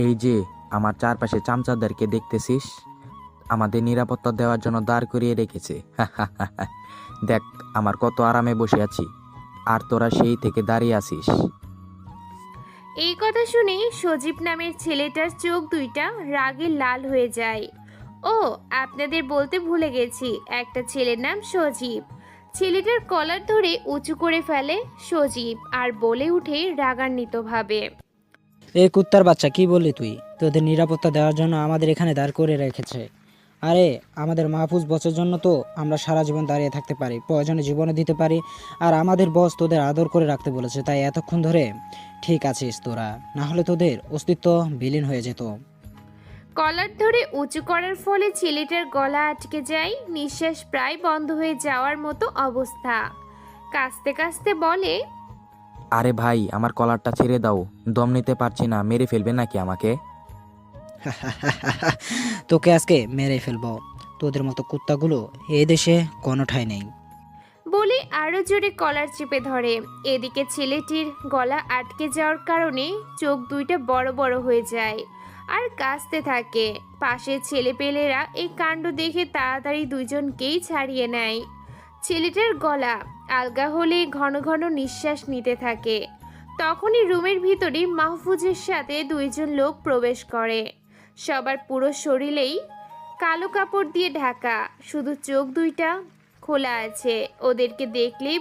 এই যে আমার চারপাশে চামচাদেরকে দেখতেছিস, আমাদের নিরাপত্তা দেওয়ার জন্য দাঁড় করিয়ে রেখেছে। দেখ আমার কত আরামে বসে আছি, আর তোরা সেই থেকে দাঁড়িয়ে আছিস। এই কথা শুনে সজীব নামের ছেলেটার চোখ দুইটা রাগে লাল হয়ে যায়। ও, আপনাদের বলতে ভুলে গেছি, একটা ছেলের নাম সজীব। ছেলেটার কলার ধরে উঁচু করে ফেলে সজীব আর বলে উঠে রাগান্বিতভাবে, এই কুত্তার বাচ্চা, কি বললি তুই? তোদের নিরাপত্তা দেওয়ার জন্য আমাদের এখানে দাঁড় করে রেখেছে। আরে আমাদের মাহফুজ বসের জন্য তো আমরা সারা জীবন দাঁড়িয়ে থাকতে পারি, প্রয়োজনে জীবনে দিতে পারি। আর আমাদের বস তোদের আদর করে রাখতে বলেছে, তাই এতক্ষণ ধরে ঠিক আছিস তোরা, না হলে তোদের অস্তিত্ব বিলীন হয়ে যেত। কলার ধরে উঁচু করার ফলে ছেলেটার গলা আটকে যায়, নিঃশ্বাস প্রায় বন্ধ হয়ে যাওয়ার মতো অবস্থা। কাঁচতে কাঁচতে বলে, আরে ভাই আমার কলারটা ছেড়ে দাও, দম নিতে পারছি না, মেরে ফেলবে নাকি আমাকে? তোকে আজকে মেরে ফেলবো। তোদের মতো কুত্তাগুলো এই দেশে কোনো ঠাঁই নেই। বলে আরো জোরে কলার চেপে ধরে। এদিকে ছেলেটির গলা আটকে যাওয়ার কারণে চোখ দুইটা বড় বড় হয়ে যায় আর কাঁচতে থাকে। পাশের ছেলেপেলেরা এই কাণ্ড দেখে তাড়াতাড়ি দুইজনকেই ছাড়িয়ে নেয়। ছেলেটার গলা আলগা হলে ঘন ঘন নিঃশ্বাস নিতে থাকে। তখনই রুমের ভিতরে মাহফুজের সাথে দুইজন লোক প্রবেশ করে। সবার পুরো শরীরেই কালো কাপড় দিয়ে ঢাকা, শুধু চোখ দুইটা খোলা আছে। ওদেরকে দেখলে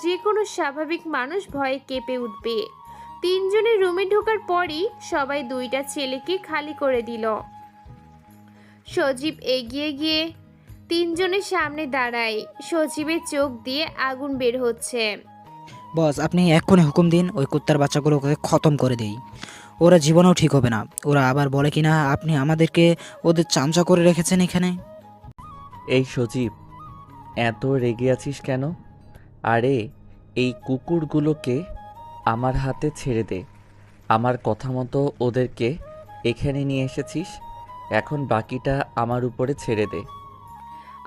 যে কোনো স্বাভাবিক মানুষ ভয়ে কেঁপে উঠবে। তিনজনের রুমে ঢোকার পরই সবাই দুইটা ছেলেকে খালি করে দিল। সজীব এগিয়ে গিয়ে তিনজনের সামনে দাঁড়ায়। সজীবের চোখ দিয়ে আগুন বের হচ্ছে। বস, আপনি এক্ষুনি হুকুম দিন, ওই কুত্তার বাচ্চাগুলোকে খতম করে দেই। ওরা জীবনেও ঠিক হবে না। ওরা আবার বলে কিনা আপনি আমাদেরকে ওদের চামচা করে রেখেছেন এখানে। এই সজীব, এত রেগে আছিস কেন? আরে এই কুকুরগুলোকে আমার হাতে ছেড়ে দে। আমার কথা মতো ওদেরকে এখানে নিয়ে এসেছিস, এখন বাকিটা আমার উপরে ছেড়ে দে।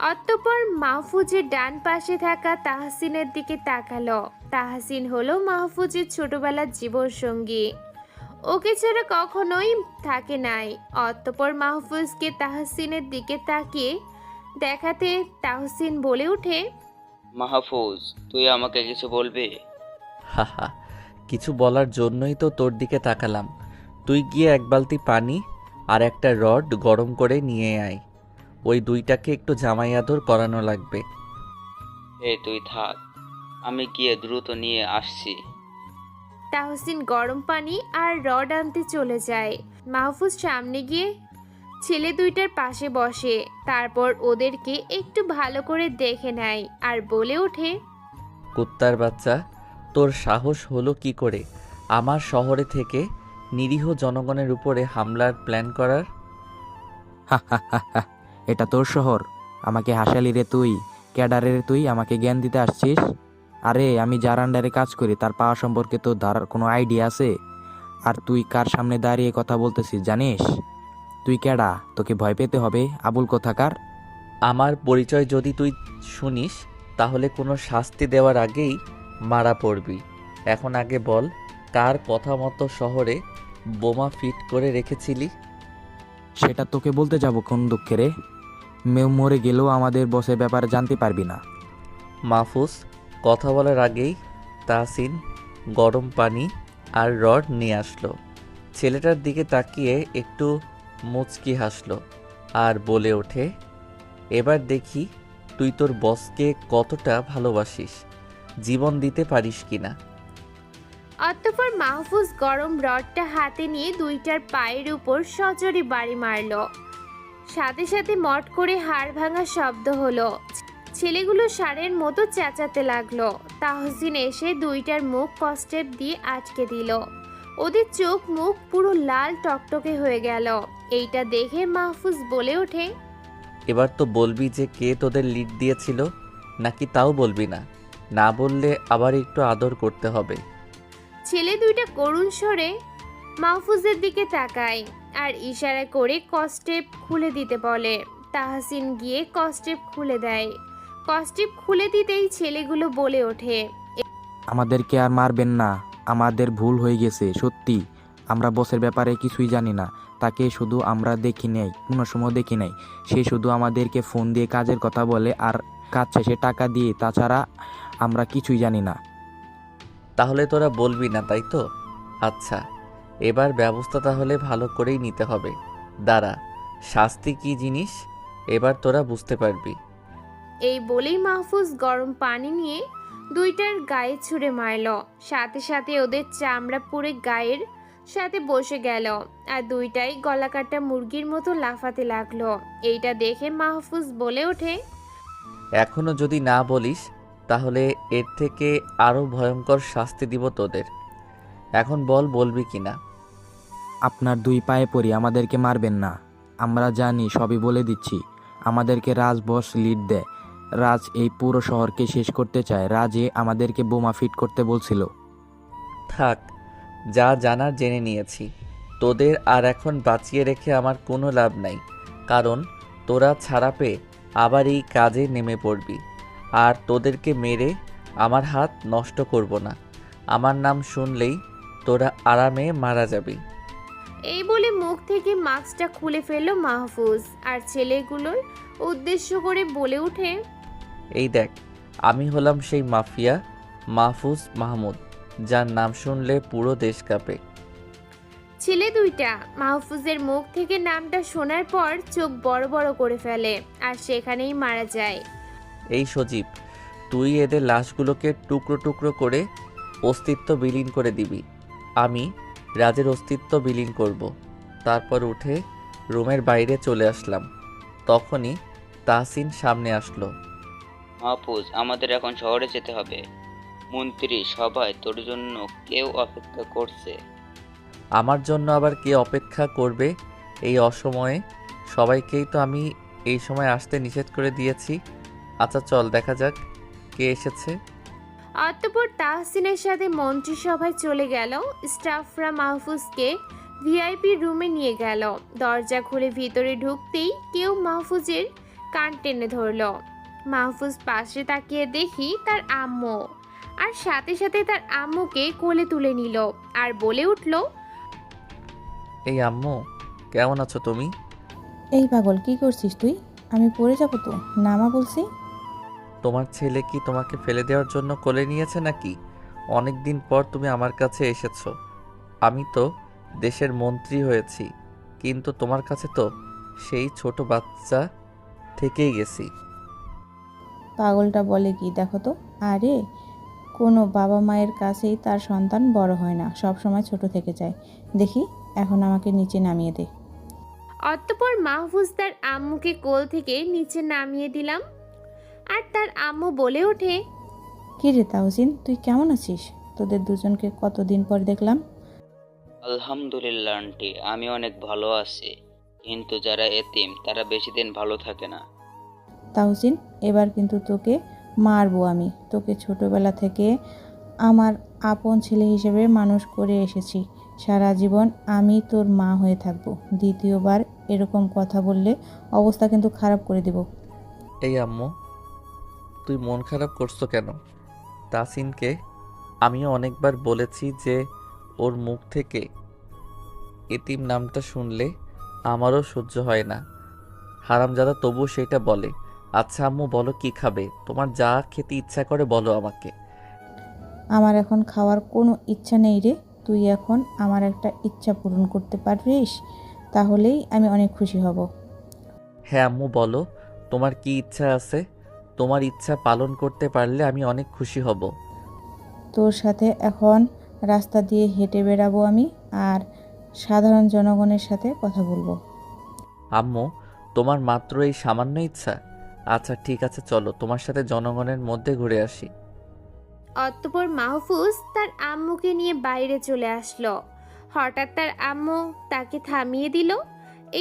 অতঃপর মাহফুজের ডান পাশে থাকা তাহসিনের দিকে তাকালো। তাহসিন হলো মাহফুজের ছোটবেলার জীবনসঙ্গী, ওকে ছাড়া কখনোই থাকে নাই। অতঃপর মাহফুজকে তাহসিনের দিকে তাকিয়ে দেখাতে তাহসিন বলে ওঠে, মাহফুজ, তুই আমাকে কিছু বলবি? হাহা, কিছু বলার জন্যই তো তোর দিকে তাকালাম। তুই গিয়ে এক বালতি পানি আর একটা রড গরম করে নিয়ে আয়। ওই দুইটাকে একটু জামাই আদর করানো লাগবে। তুই থাক, আমি গিয়ে দ্রুত নিয়ে আসছি। তাহসিন গরম পানি আর রড আনতে চলে যায়। মাহফুজ সামনে গিয়ে ছেলে দুইটার পাশে বসে, তারপর ওদেরকে একটু ভালো করে দেখে নেয় আর বলে ওঠে, কুত্তার বাচ্চা, তোর সাহস হলো কি করে আমার শহরে থেকে নিরীহ জনগণের উপরে হামলার প্ল্যান করার? এটা তোর শহর, আমাকে হাসালি রে তুই? ক্যাডারের তুই আমাকে জ্ঞান দিতে আসছিস? আরে আমি যার আন্ডারে কাজ করি তার পাওয়া সম্পর্কে তোর ধারার কোনো আইডিয়া আছে? আর তুই কার সামনে দাঁড়িয়ে কথা বলতেছিস জানিস? তুই ক্যাডা? তোকে ভয় পেতে হবে আবুল কোথাকার। আমার পরিচয় যদি তুই শুনিস তাহলে কোনো শাস্তি দেওয়ার আগেই মারা পড়বি। এখন আগে বল, কার কথা মতো শহরে বোমা ফিট করে রেখেছিলি? সেটা তোকে বলতে যাব কোন দুঃখে রে? মরে গেলেও আমাদের বসের ব্যাপারে জানতে পারবি না। মাহফুজ কথা বলার আগেই তাহসিন গরম পানি আর রড নিয়ে আসলো। ছেলেটার দিকে তাকিয়ে একটু মুচকি হাসলো আর বলে ওঠে, এবার দেখি তুই তোর বসকে কতটা ভালোবাসিস, জীবন দিতে পারিস কিনা। অতঃপর মাহফুজ গরম রডটা হাতে নিয়ে দুইটার পায়ের উপর সজোরে বাড়ি মারল। সাথে সাথে মট করে হাড় ভাঙা শব্দ হলো। ছেলেগুলো ষাঁড়ের মতো চেঁচাতে লাগলো। তাহসিন এসে দুইটার মুখ কষ্টেপ দিয়ে আটকে দিল। ওদের চোখ মুখ পুরো লাল টকটকে হয়ে গেল। এইটা দেখে মাহফুজ বলে ওঠে, এবার তো বলবি যে কে তোদের লিড দিয়েছিল, নাকি তাও বলবি না? না বললে আবার একটু আদর করতে হবে। ছেলে দুইটা করুণ স্বরে মাহফুজের দিকে তাকায় আর ইশারা করে কষ্টেপ খুলে দিতে বলে। তাহসিন গিয়ে কষ্টেপ খুলে দেয়। কষ্টেপ খুলে দিতেই ছেলেগুলো বলে ওঠে, আমাদেরকে আর মারবেন না, আমাদের ভুল হয়ে গেছে সত্যি। আমরা বসের ব্যাপারে কিছুই জানি না, তাকে শুধু আমরা দেখি নাই, কোনো সময় দেখি নাই। সে শুধু আমাদেরকে ফোন দিয়ে কাজের কথা বলে আর কাজ শেষে টাকা দিয়ে, তাছাড়া আমরা কিছুই জানি না। তাহলে তোরা বলবি না, তাই তো? আচ্ছা, এবার ব্যবস্থা তাহলে ভালো করেই নিতে হবে। দাঁড়া, শাস্তি কি জিনিস এবার তোরা বুঝতে পারবি। এই বলেই মাহফুজ গরম পানি নিয়ে দুইটার গায়ে ছুঁড়ে মারল। সাথে সাথে ওদের চামড়া পুড়ে গায়ের সাথে বসে গেল আর দুইটাই গলাকাটা মুরগির মতো লাফাতে লাগলো। এইটা দেখে মাহফুজ বলে ওঠে, এখনো যদি না বলিস তাহলে এর থেকে আরো ভয়ঙ্কর শাস্তি দিব তোদের। এখন বল, বলবি কিনা? আপনার দুই পায়ে পড়ি, আমাদেরকে মারবেন না। আমরা জানি, সবই বলে দিচ্ছি। আমাদেরকে রাজ বস লিড দেয়। রাজ এই পুরো শহরকে শেষ করতে চায়। রাজে আমাদেরকে বোমা ফিট করতে বলছিল। থাক, যা জানার জেনে নিয়েছি। তোদের আর এখন বাঁচিয়ে রেখে আমার কোনো লাভ নাই, কারণ তোরা ছাড়া পেয়ে আবার এই কাজে নেমে পড়বি। আর তোদেরকে মেরে আমার হাত নষ্ট করব না। আমার নাম শুনলেই তোরা আরামে মারা যাবি। এই বলে মুখ থেকে মাস্কটা খুলে ফেললো মাহফুজ আর ছেলেগুলোর উদ্দেশ্য করে বলে ওঠে, এই দেখ, আমি হলাম সেই মাফিয়া মাহফুজ মাহমুদ, যার নাম শুনলে পুরো দেশ কাঁপে। ছেলে দুইটা মাহফুজের মুখ থেকে নামটা শোনার পর চোখ বড় বড় করে ফেলে আর সেখানেই মারা যায়। এই সজীব, তুই এদের লাশগুলোকে টুকরো টুকরো করে অস্তিত্ব বিলীন করে দিবি। আমি রাজের অস্তিত্ব বিলীন করব। তারপর উঠে রুমের বাইরে চলে আসলাম। তখনই তাহসিন সামনে আসলো। মাহফুজ, আমাদের এখন শহরে যেতে হবে। মন্ত্রী সবাই তোর জন্য কেউ অপেক্ষা করছে। আমার জন্য আবার কে অপেক্ষা করবে এই অসময়ে? সবাইকেই তো আমি এই সময় আসতে নিষেধ করে দিয়েছি। আচ্ছা চল দেখা যাক কে এসেছে। অতঃপর তাহসিনের সাথে মন্ত্রিসভায় চলে গেল। স্টাফরা মাহফুজকে ভিআইপি রুমে নিয়ে গেল। দরজা খুলে ভিতরে ঢুকতেই কেউ মাহফুজের কান টেনে ধরল। মাহফুজ পাশে তাকিয়ে দেখি তার আম্মু, আর সাথে সাথে তার আম্মুকে কোলে তুলে নিল আর বলে উঠল, এই আম্মু, কেমন আছো তুমি? এই পাগল, কি করছিস তুই? আমি পড়ে যাবো তো, নামা বলছি। তোমার ছেলে কি তোমাকে ফেলে দেওয়ার জন্য কোলে নিয়েছে নাকি? অনেক দিন পর তুমি আমার কাছে এসেছো। আমি তো দেশের মন্ত্রী হয়েছি, কিন্তু তোমার কাছে তো সেই ছোট বাচ্চা থেকেই গেছি। পাগলটা বলে কি দেখো তো। আরে, কোনো বাবা মায়ের কাছেই তার সন্তান বড় হয় না, সব সময় ছোট থেকে যায়। দেখি, এখন আমাকে নিচে নামিয়ে দে। অতঃপর মাহফুজ তার আম্মুকে কোল থেকে নিচে নামিয়ে দিলাম আর তার আম্মু বলে ওঠে, কি রে তাহসিন, তুই কেমন আছিস? তোদের দুজনকে কতদিন পর দেখলাম। আলহামদুলিল্লাহ আন্টি, আমি অনেক ভালো আছি। কিন্তু যারা এতিম তারা বেশি দিন ভালো থাকে না। তাহসিন, এবার কিন্তু তোকে মারবো আমি। তোকে ছোটবেলা থেকে আমার আপন ছেলে হিসেবে মানুষ করে এসেছি। সারা জীবন আমি তোর মা হয়ে থাকবো। দ্বিতীয়বার এরকম কথা বললে অবস্থা কিন্তু খারাপ করে দেব। এই আম্মু, তুই মন খারাপ করছো কেন? তাসিনকে আমিও অনেকবার বলেছি যে ওর মুখ থেকে এতিম নামটা শুনলে আমারও সহ্য হয় না। হারামজাদা তবুও সেটা বলে। আচ্ছা আম্মু, বলো কি খাবে? তোমার যা খেতে ইচ্ছা করে বলো আমাকে। আমার এখন খাওয়ার কোনো ইচ্ছা নেই রে। তুই এখন আমার একটা ইচ্ছা পূরণ করতে পারিস, তাহলেই আমি অনেক খুশি হব। হ্যাঁ আম্মু, বলো তোমার কি ইচ্ছা আছে। তোমার ইচ্ছা পালন করতে পারলে আমি অনেক খুশি হব। তোর সাথে এখন রাস্তা দিয়ে হেঁটে বেড়াবো আমি, আর সাধারণ জনগণের সাথে কথা বলবো। আম্মু, তোমার মাত্র এই সামান্য ইচ্ছা? আচ্ছা ঠিক আছে, চলো তোমার সাথে জনগণের মধ্যে ঘুরে আসি। অতঃপর মাহফুজ তার আম্মুকে নিয়ে বাইরে চলে আসলো। হঠাৎ তার আম্মু তাকে থামিয়ে দিল।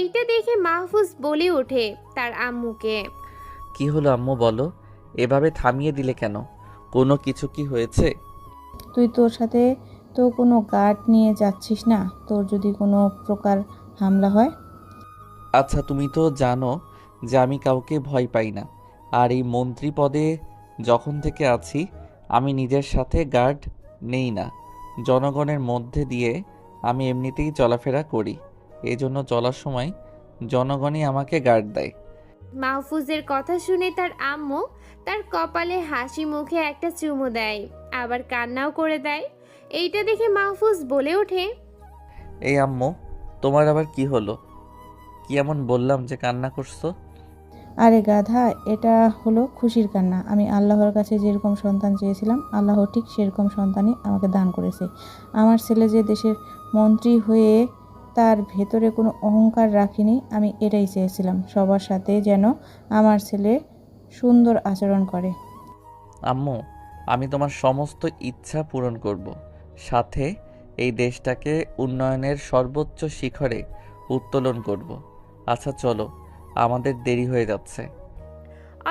এইটা দেখে মাহফুজ বলে ওঠে তার আম্মুকে, কি হলো আম্মু, বলো? এভাবে থামিয়ে দিলে কেন? কোনো কিছু কি হয়েছে? তুই তোর সাথে তো কোনো গার্ড নিয়ে যাচ্ছিস না? তোর যদি কোনো প্রকার হামলা হয়? আচ্ছা তুমি তো জানো যে আমি কাউকে ভয় পাই না। আর এই মন্ত্রী পদে যখন থেকে আছি আমি নিজের সাথে গার্ড নেই না, জনগণের মধ্যে দিয়ে আমি এমনিতেই চলাফেরা করি, এজন্য চলার সময় জনগণই আমাকে গার্ড দেয়। মাহফুজের কথা শুনে তার আম্মু তার কপালে হাসি মুখে একটা চুমু দেয়, আবার কান্নাও করে দেয়। এইটা দেখে মাহফুজ বলে ওঠে, এই আম্মু, তোমার আবার কি হলো? কি এমন বললাম যে কান্না করছো? আরে গাধা, এটা হলো খুশির কান্না। আমি আল্লাহর কাছে যেরকম সন্তান চেয়েছিলাম, আল্লাহ ঠিক সেরকম সন্তানই আমাকে দান করেছে। আমার ছেলে যে দেশের মন্ত্রী হয়ে তার ভেতরে কোনো অহংকার রাখিনি, আমি এটাই চেয়েছিলাম। সবার সাথে যেন আমার ছেলে সুন্দর আচরণ করে। আম্মু, আমি তোমার সমস্ত ইচ্ছা পূরণ করব, সাথে এই দেশটাকে উন্নয়নের সর্বোচ্চ শিখরে উত্তোলন করব। আচ্ছা চলো, আমাদের দেরি হয়ে যাচ্ছে।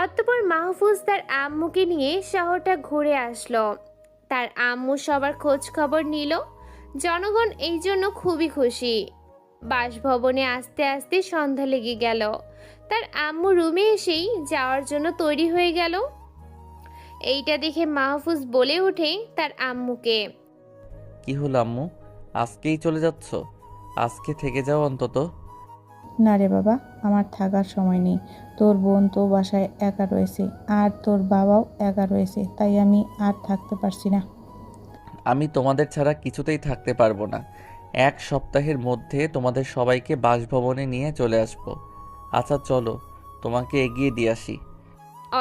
অতঃপর মাহফুজ তার আম্মুকে নিয়ে শহরটা ঘুরে আসলো। তার আম্মু সবার খোঁজ খবর নিল। জনগণ এই জন্য খুবই খুশি। বাসভবনে আস্তে আস্তে সন্ধ্যা লেগে গেল। তার আম্মু রুমে এসেই যাওয়ার জন্য তৈরি হয়ে গেল। এইটা দেখে মাহফুজ বলে ওঠে তার আম্মুকে, কি হলো আম্মু, আজকেই চলে যাচ্ছ? আজকে থেকে যাও অন্তত। না রে বাবা, আমার থাকার সময় নেই। তোর বোন তো বাসায় একা রয়েছে, আর তোর বাবাও একা রয়েছে, তাই আমি আর থাকতে পারছি না। আমি তোমাদের ছাড়া কিছুতেই থাকতে পারবো না। 1 সপ্তাহের মধ্যে তোমাদের সবাইকে বাসভবনে নিয়ে চলে আসবো। আচ্ছা চলো, তোমাকে এগিয়ে দিয়ে আসি।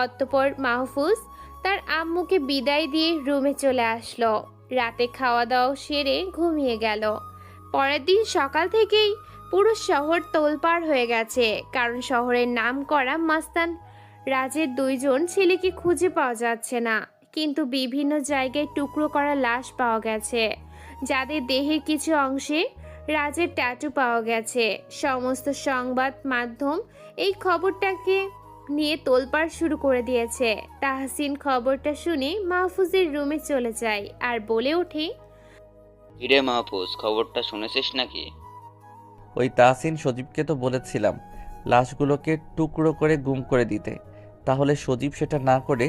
অতঃপর মাহফুজ তার আম্মুকে বিদায় দিয়ে রুমে চলে আসলো। রাতে খাওয়া দাওয়া সেরে ঘুমিয়ে গেল। পরের দিন সকাল থেকেই পুরো শহর তোলপাড় হয়ে গেছে, কারণ শহরের নাম করা মাস্তান রাজের 2 জন ছেলেকে খুঁজে পাওয়া যাচ্ছে না। কিন্তু বিভিন্ন জায়গায় টুকরো করা লাশ পাওয়া গেছে, যাদের দেহের কিছু অংশে রাজের ট্যাটু পাওয়া গেছে। সমস্ত সংবাদ মাধ্যম এই খবরটাকে নিয়ে তোলপাড় শুরু করে দিয়েছে। তাহসিন খবরটা শুনে মাহফুজের রুমে চলে যায় আর বলে ওঠে, হিরে মাহফুজ, খবরটা শুনেছিস নাকি? ওই তাহসিন সজীবকে তো বলেছিলাম লাশগুলোকে টুকরো করে গুম করে দিতে, তাহলে সজীব সেটা না করে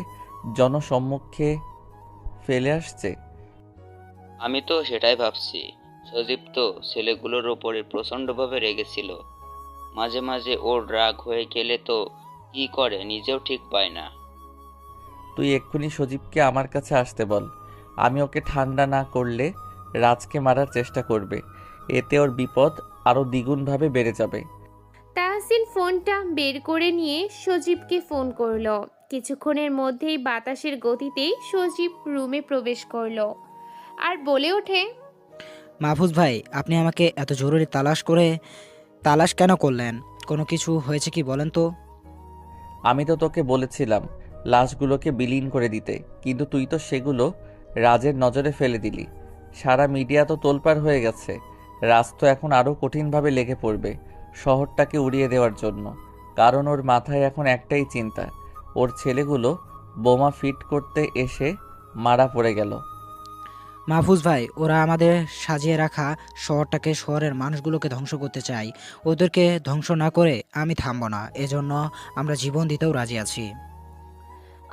জনসম্মুখে ফেলে আসছে। আমি তো সেটাই ভাবছি। সজীব তো ছেলেগুলোর ওপরে প্রচণ্ডভাবে রেগেছিল। মাঝে মাঝে ওর রাগ হয়ে গেলে তো কি করে নিজেও ঠিক পায় না। তুই এক্ষুনি সজীবকে আমার কাছে আসতে বল। আমি ওকে ঠান্ডা না করলে রাজকে মারার চেষ্টা করবে, এতে ওর বিপদ আরও দ্বিগুণভাবে বেড়ে যাবে। তাহসিন ফোনটা বের করে নিয়ে সজীবকে ফোন করলো। কিছুক্ষণের মধ্যেই বাতাসের গতিতেই সজীব রুমে প্রবেশ করলো আর বলে ওঠে, মাহফুজ ভাই, আপনি আমাকে এত জরুরি তালাশ কেন করলেন? কোনো কিছু হয়েছে কি বলেন তো? আমি তো তোকে বলেছিলাম লাশগুলোকে বিলীন করে দিতে, কিন্তু তুই তো সেগুলো রাজের নজরে ফেলে দিলি। সারা মিডিয়া তো তোলপাড় হয়ে গেছে। রাজ তো এখন আরও কঠিনভাবে লেগে পড়বে শহরটাকে উড়িয়ে দেওয়ার জন্য, কারণ ওর মাথায় এখন একটাই চিন্তা, ওর ছেলেগুলো বোমা ফিট করতে এসে মারা পড়ে গেল। মাহফুজ ভাই, ওরা আমাদের সাজিয়ে রাখা শহরের মানুষগুলোকে ধ্বংস করতে চায়। ওদেরকে ধ্বংস না করে আমি থামবো না, এজন্য আমরা জীবন দিতেও রাজি আছি।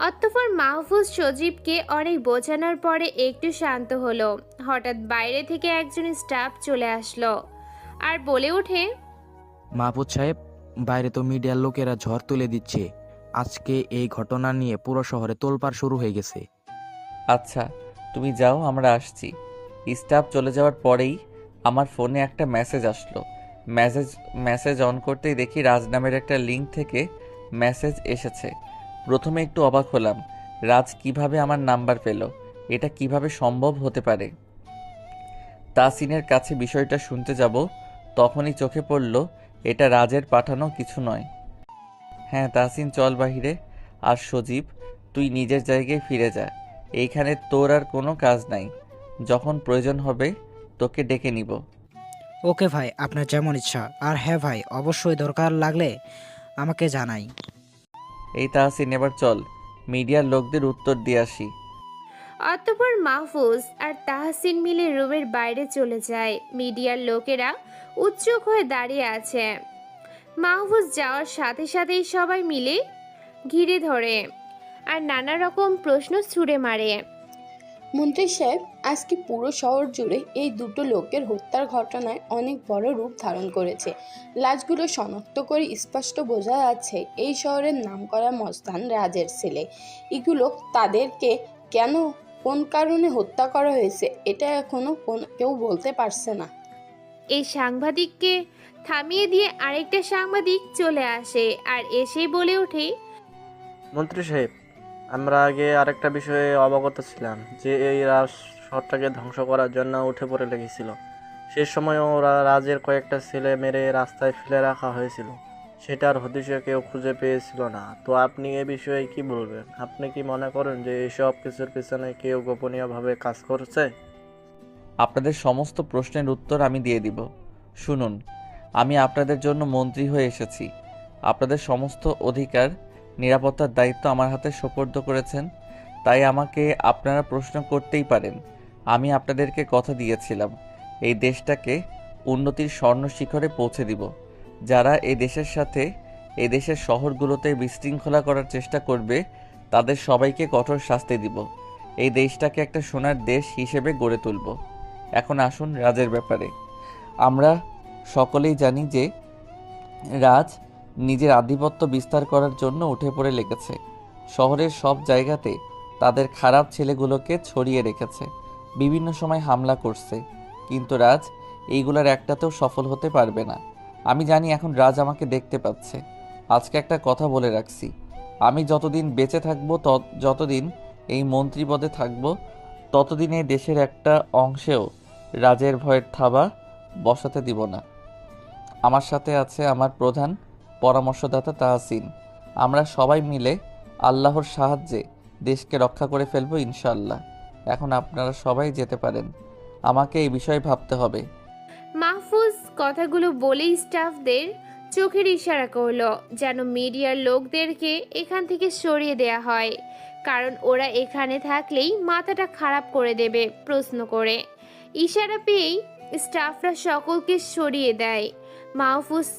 অতঃপর মাহফুজ সজীবকে অনেক বোঝানোর পরে একটু শান্ত হলো। হঠাৎ বাইরে থেকে একজন স্টাফ চলে আসলো আর বলে ওঠে, মাহফুজ সাহেব, বাইরে তো মিডিয়ার লোকেরা ঝড় তুলে দিচ্ছে। আজকে এই ঘটনা নিয়ে পুরো শহরে তোলপাড় শুরু হয়ে গেছে। আচ্ছা তুমি যাও, আমরা আসছি। স্টাফ চলে যাওয়ার পরেই আমার ফোনে একটা মেসেজ আসলো। মেসেজ অন করতেই দেখি রাজ নামের একটা লিঙ্ক থেকে মেসেজ এসেছে। প্রথমে একটু অবাক হলাম, রাজ কিভাবে আমার নাম্বার পেল? এটা কিভাবে সম্ভব হতে পারে? তাসিনের কাছে বিষয়টা শুনতে যাব, তখনই চোখে পড়ল এটা রাজের পাঠানো কিছু নয়। হ্যাঁ তাসিন, চল বাহিরে। আর সজীব, তুই নিজের জায়গায় ফিরে যা। এইখানে তোর আর কোনো কাজ নাই। যখন প্রয়োজন হবে তোকে ডেকে নিব। ওকে ভাই, আপনার যেমন ইচ্ছা। আর হ্যাঁ ভাই, অবশ্যই দরকার লাগলে আমাকে জানাই। এই তাহসিন, এবার চল মিডিয়ার লোকদের উত্তর দিয়ে আসি। অতঃপর মাহফুজ আর তাহসিন মিলে রুমের বাইরে চলে যায়। মিডিয়ার লোকেরা উৎসুক হয়ে দাঁড়িয়ে আছে। মাহফুজ যাওয়ার সাথে সাথেই সবাই মিলে ঘিরে ধরে আর নানা রকম প্রশ্ন ছুড়ে মারে। মন্ত্রী সাহেব, আজকে পুরো শহর জুড়ে এই দুটো লোকের হত্যার ঘটনায় অনেক বড় রূপ ধারণ করেছে। লাশগুলো শনাক্ত করে স্পষ্ট বোঝা যাচ্ছে এই শহরের নামকরা মস্তান রাজের ছেলে। এগুলো তাদেরকে কেন, কোন কারণে হত্যা করা হয়েছে এটা এখনো কেউ বলতে পারছে না। এই সাংবাদিককে থামিয়ে দিয়ে আরেকটা সাংবাদিক চলে আসে আর এসেই বলে ওঠে, মন্ত্রী সাহেব, আমরা আগে আরেকটা বিষয়ে অবগত ছিলাম যে এই রাজ শহরটাকে ধ্বংস করার জন্য উঠে পড়ে লেগেছিল। সে সময় ওরা রাজের কয়েকটা ছেলে মেরে রাস্তায় ফেলে রাখা হয়েছিল, সেটার হদিশে কেউ খুঁজে পেয়েছিল না। তো আপনি এ বিষয়ে কি বলবেন? আপনি কি মনে করেন যে এইসব কিছুর পিছনে কেউ গোপনীয়ভাবে কাজ করছে? আপনাদের সমস্ত প্রশ্নের উত্তর আমি দিয়ে দিব। শুনুন, আমি আপনাদের জন্য মন্ত্রী হয়ে এসেছি। আপনাদের সমস্ত অধিকার, নিরাপত্তার দায়িত্ব আমার হাতে সোপর্দ করেছেন, তাই আমাকে আপনারা প্রশ্ন করতেই পারেন। আমি আপনাদেরকে কথা দিয়েছিলাম এই দেশটাকে উন্নতির স্বর্ণ শিখরে পৌঁছে দিব। যারা এই দেশের সাথে এই দেশের শহরগুলোতে বিশৃঙ্খলা করার চেষ্টা করবে তাদের সবাইকে কঠোর শাস্তি দিব। এই দেশটাকে একটা সোনার দেশ হিসেবে গড়ে তুলব। এখন আসুন রাজের ব্যাপারে। আমরা সকলেই জানি যে রাজ নিজের আধিপত্য বিস্তার করার জন্য উঠে পড়ে লেগেছে। শহরের সব জায়গাতে তাদের খারাপ ছেলেগুলোকে ছড়িয়ে রেখেছে, বিভিন্ন সময় হামলা করছে, কিন্তু রাজ এইগুলোর একটাতেও সফল হতে পারবে না। আমি জানি এখন রাজ আমাকে দেখতে পাচ্ছে। আজকে একটা কথা বলে রাখছি, আমি যতদিন বেঁচে থাকবো, যতদিন এই মন্ত্রী পদে থাকবো, ততদিন এই দেশের একটা অংশেও রাজের ভয়ের থাবা বসাতে দিব না। আমার সাথে আছে আমার প্রধান পরামর্শদাতা তাহসিন। আমরা সবাই মিলে আল্লাহর সাহায্যে দেশকে রক্ষা করে ফেলবো ইনশাআল্লাহ। এখন আপনারা সবাই যেতে পারেন, আমাকে এই বিষয়ে ভাবতে হবে। মাহফুজ কথাগুলো বলেই স্টাফদের চোখের ইশারা করলো যেন মিডিয়ার লোকদেরকে এখান থেকে সরিয়ে দেয়া হয়, কারণ ওরা এখানে থাকলেই মাথাটা খারাপ করে দেবে প্রশ্ন করে। ইশারা পেয়েই স্টাফরা সকলকে সরিয়ে দেয়। মাহফুজ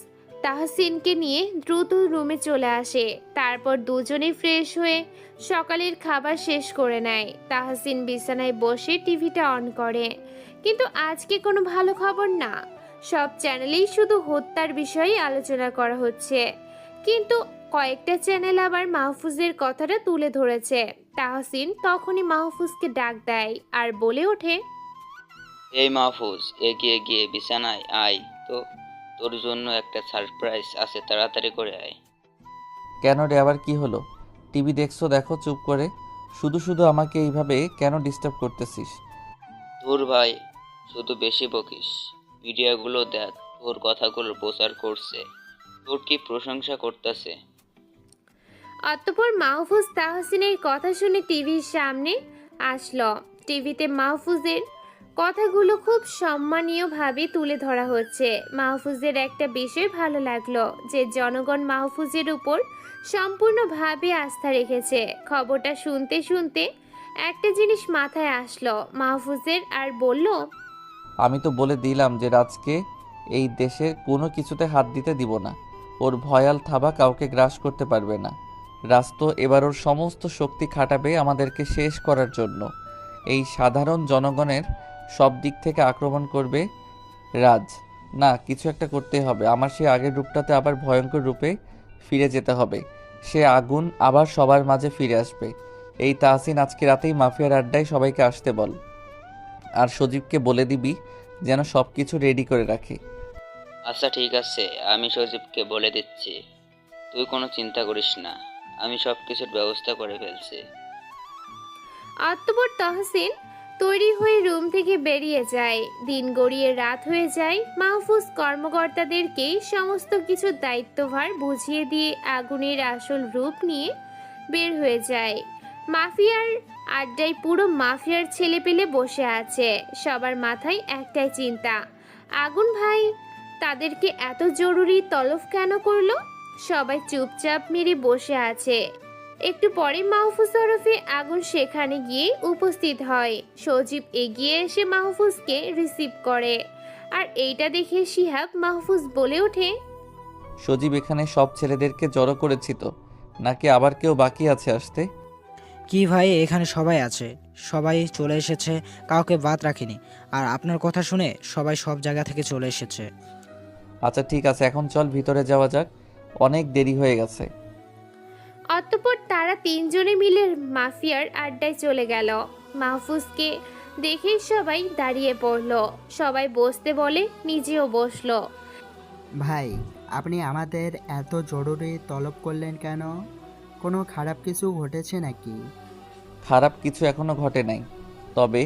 তাহসিনকে নিয়ে দ্রুত রুমে চলে আসে। তারপর দুজনেই ফ্রেশ হয়ে সকালের খাবার শেষ করে নেয়। তাহসিন বিছানায় বসে টিভিটা অন করে, কিন্তু আজকে কোনো ভালো খবর না। সব চ্যানেলেই শুধু হত্যার বিষয়ে আলোচনা করা হচ্ছে, কিন্তু কয়েকটা চ্যানেল আবার মাহফুজের কথাটা তুলে ধরেছে। তাহসিন তখনই মাহফুজকে ডাক দেয় আর বলে ওঠে, এই মাহফুজ, এগিয়ে গিয়ে বিছানায় আয় তো, তোর জন্য একটা সারপ্রাইজ আছে, তাড়াতাড়ি করে আয়। কেন রে, আবার কি হলো? টিভি দেখছো, দেখো চুপ করে। শুধু শুধু আমাকে এইভাবে কেন ডিস্টার্ব করতেছিস? তোর ভাই শুধু বেশি বকিস। মিডিয়াগুলো দেখ, তোর কথাগুলো প্রচার করছে, তোর কি প্রশংসা করতেছে। অতঃপর মাহফুজ তাহসিনের কথা শুনে টিভির সামনে আসলো। টিভিতে মাহফুজের কথাগুলো খুব সম্মানীয়ভাবে তুলে ধরা হচ্ছে। মাহফুজের একটা বিষয় ভালো লাগলো, যে জনগণ মাহফুজের উপর সম্পূর্ণভাবে আস্থা রেখেছে। খবরটা শুনতে শুনতে একটা জিনিস মাথায় আসলো মাহফুজের, আর বলল, আমি তো বলে দিলাম যে রাজকে এই দেশের কোনো কিছুতে হাত দিতে দিব না। ওর ভয়াল থাবা কাউকে গ্রাস করতে পারবে না। রাজ তো এবার ওর সমস্ত শক্তি খাটাবে আমাদেরকে শেষ করার জন্য। এই সাধারণ জনগণের সব দিক থেকে আক্রমণ করবে রাজ। না, কিছু একটা করতে হবে। আমার সেই আগের রূপটাতে আবার ভয়ঙ্কর রূপে ফিরে যেতে হবে। সে আগুন আবার সবার মাঝে ফিরে আসবে। এই তাহসিন, আজকে রাতেই মাফিয়ার আড্ডায় সবাইকে আসতে বল, আর সজীবকে বলে দিবি যেন সব কিছু রেডি করে রাখে। আচ্ছা ঠিক আছে, আমি সজীবকে বলে দিচ্ছি, তুই কোনো চিন্তা করিস না, আমি সব কিছুর ব্যবস্থা করে ফেলছি। অতঃপর তাহসিন তৈরি হয়ে রুম থেকে বেরিয়ে যায়। দিন গড়িয়ে রাত হয়ে যায়। মাহফুজ কর্মকর্তাদেরকে সমস্ত কিছু দায়িত্বভার বুঝিয়ে দিয়ে আগুনের আসল রূপ নিয়ে বের হয়ে যায়। মাফিয়ার আড্ডায় পুরো মাফিয়ার ছেলেপেলে বসে আছে। সবার মাথায় একটাই চিন্তা, আগুন ভাই তাদেরকে এত জরুরি তলব কেন করলো। সবাই চুপচাপ মেরে বসে আছে। একটু পরে মাহফুজ ওরফে আগুন সেখানে গিয়ে উপস্থিত হয়। সজীব এগিয়ে এসে মাহফুজকে রিসিভ করে, আর এইটা দেখে শিহাব মাহফুজ বলে ওঠে, সজীব, এখানে সব ছেলেদেরকে জড়ো করেছি তো, নাকি আবার কেউ বাকি আছে আসতে? কি ভাই, এখানে সবাই আছে, সবাই চলে এসেছে, কাউকে বাদ রাখিনি। আর আপনার কথা শুনে সবাই সব জায়গা থেকে চলে এসেছে। আচ্ছা ঠিক আছে, এখন চল ভিতরে যাওয়া যাক, অনেক দেরি হয়ে গেছে। অতঃপর তারা তিনজনে মিলে মাফিয়ার আড্ডায় চলে গেল। মাহফুজকে দেখেই সবাই দাঁড়িয়ে পড়ল, সবাই বসতে বলে নিজেও বসলো। ভাই, আপনি আমাদের এত জরুরি তলব করলেন কেন? কোনো খারাপ কিছু ঘটেছে নাকি? খারাপ কিছু এখনো ঘটে নাই, তবে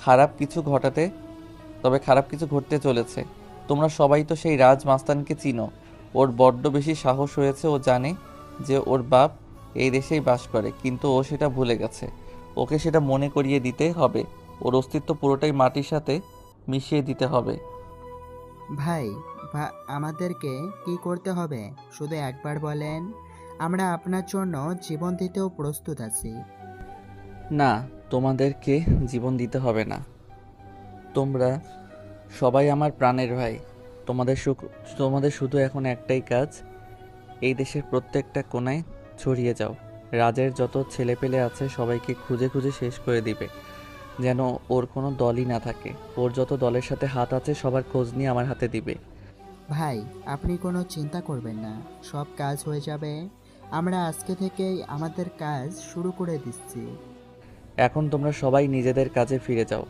খারাপ কিছু ঘটতে চলেছে। তোমরা সবাই তো সেই রাজ মাস্তানকে চিনো। ওর বড্ড বেশি সাহস হয়েছে। ও জানে যে ওর বাপ এই দেশেই বাস করে, কিন্তু ও সেটা ভুলে গেছে। ওকে সেটা মনে করিয়ে দিতে হবে। ওর অস্তিত্ব পুরোটাই মাটির সাথে মিশিয়ে দিতে হবে। ভাই, আমাদেরকে কি করতে হবে শুধু একবার বলেন। আমরা আপনার জন্য জীবন দিতেও প্রস্তুত আছি। না, তোমাদেরকে জীবন দিতে হবে না। তোমরা সবাই আমার প্রাণের ভাই। তোমাদের শুধু এখন একটাই কাজ, এই দেশের প্রত্যেকটা কোণায় ছড়িয়ে যাও। রাজের যত ছেলেপেলে আছে সবাইকে খুঁজে খুঁজে শেষ করে দিবে, যেন ওর কোনো দলই না থাকে। ওর যত দলের সাথে হাত আছে সবার খোঁজ নিয়ে আমার হাতে দিবে। ভাই, আপনি কোনো চিন্তা করবেন না, সব কাজ হয়ে যাবে। আমরা আজকে থেকেই আমাদের কাজ শুরু করে দিচ্ছি। এখন তোমরা সবাই নিজেদের কাজে ফিরে যাও।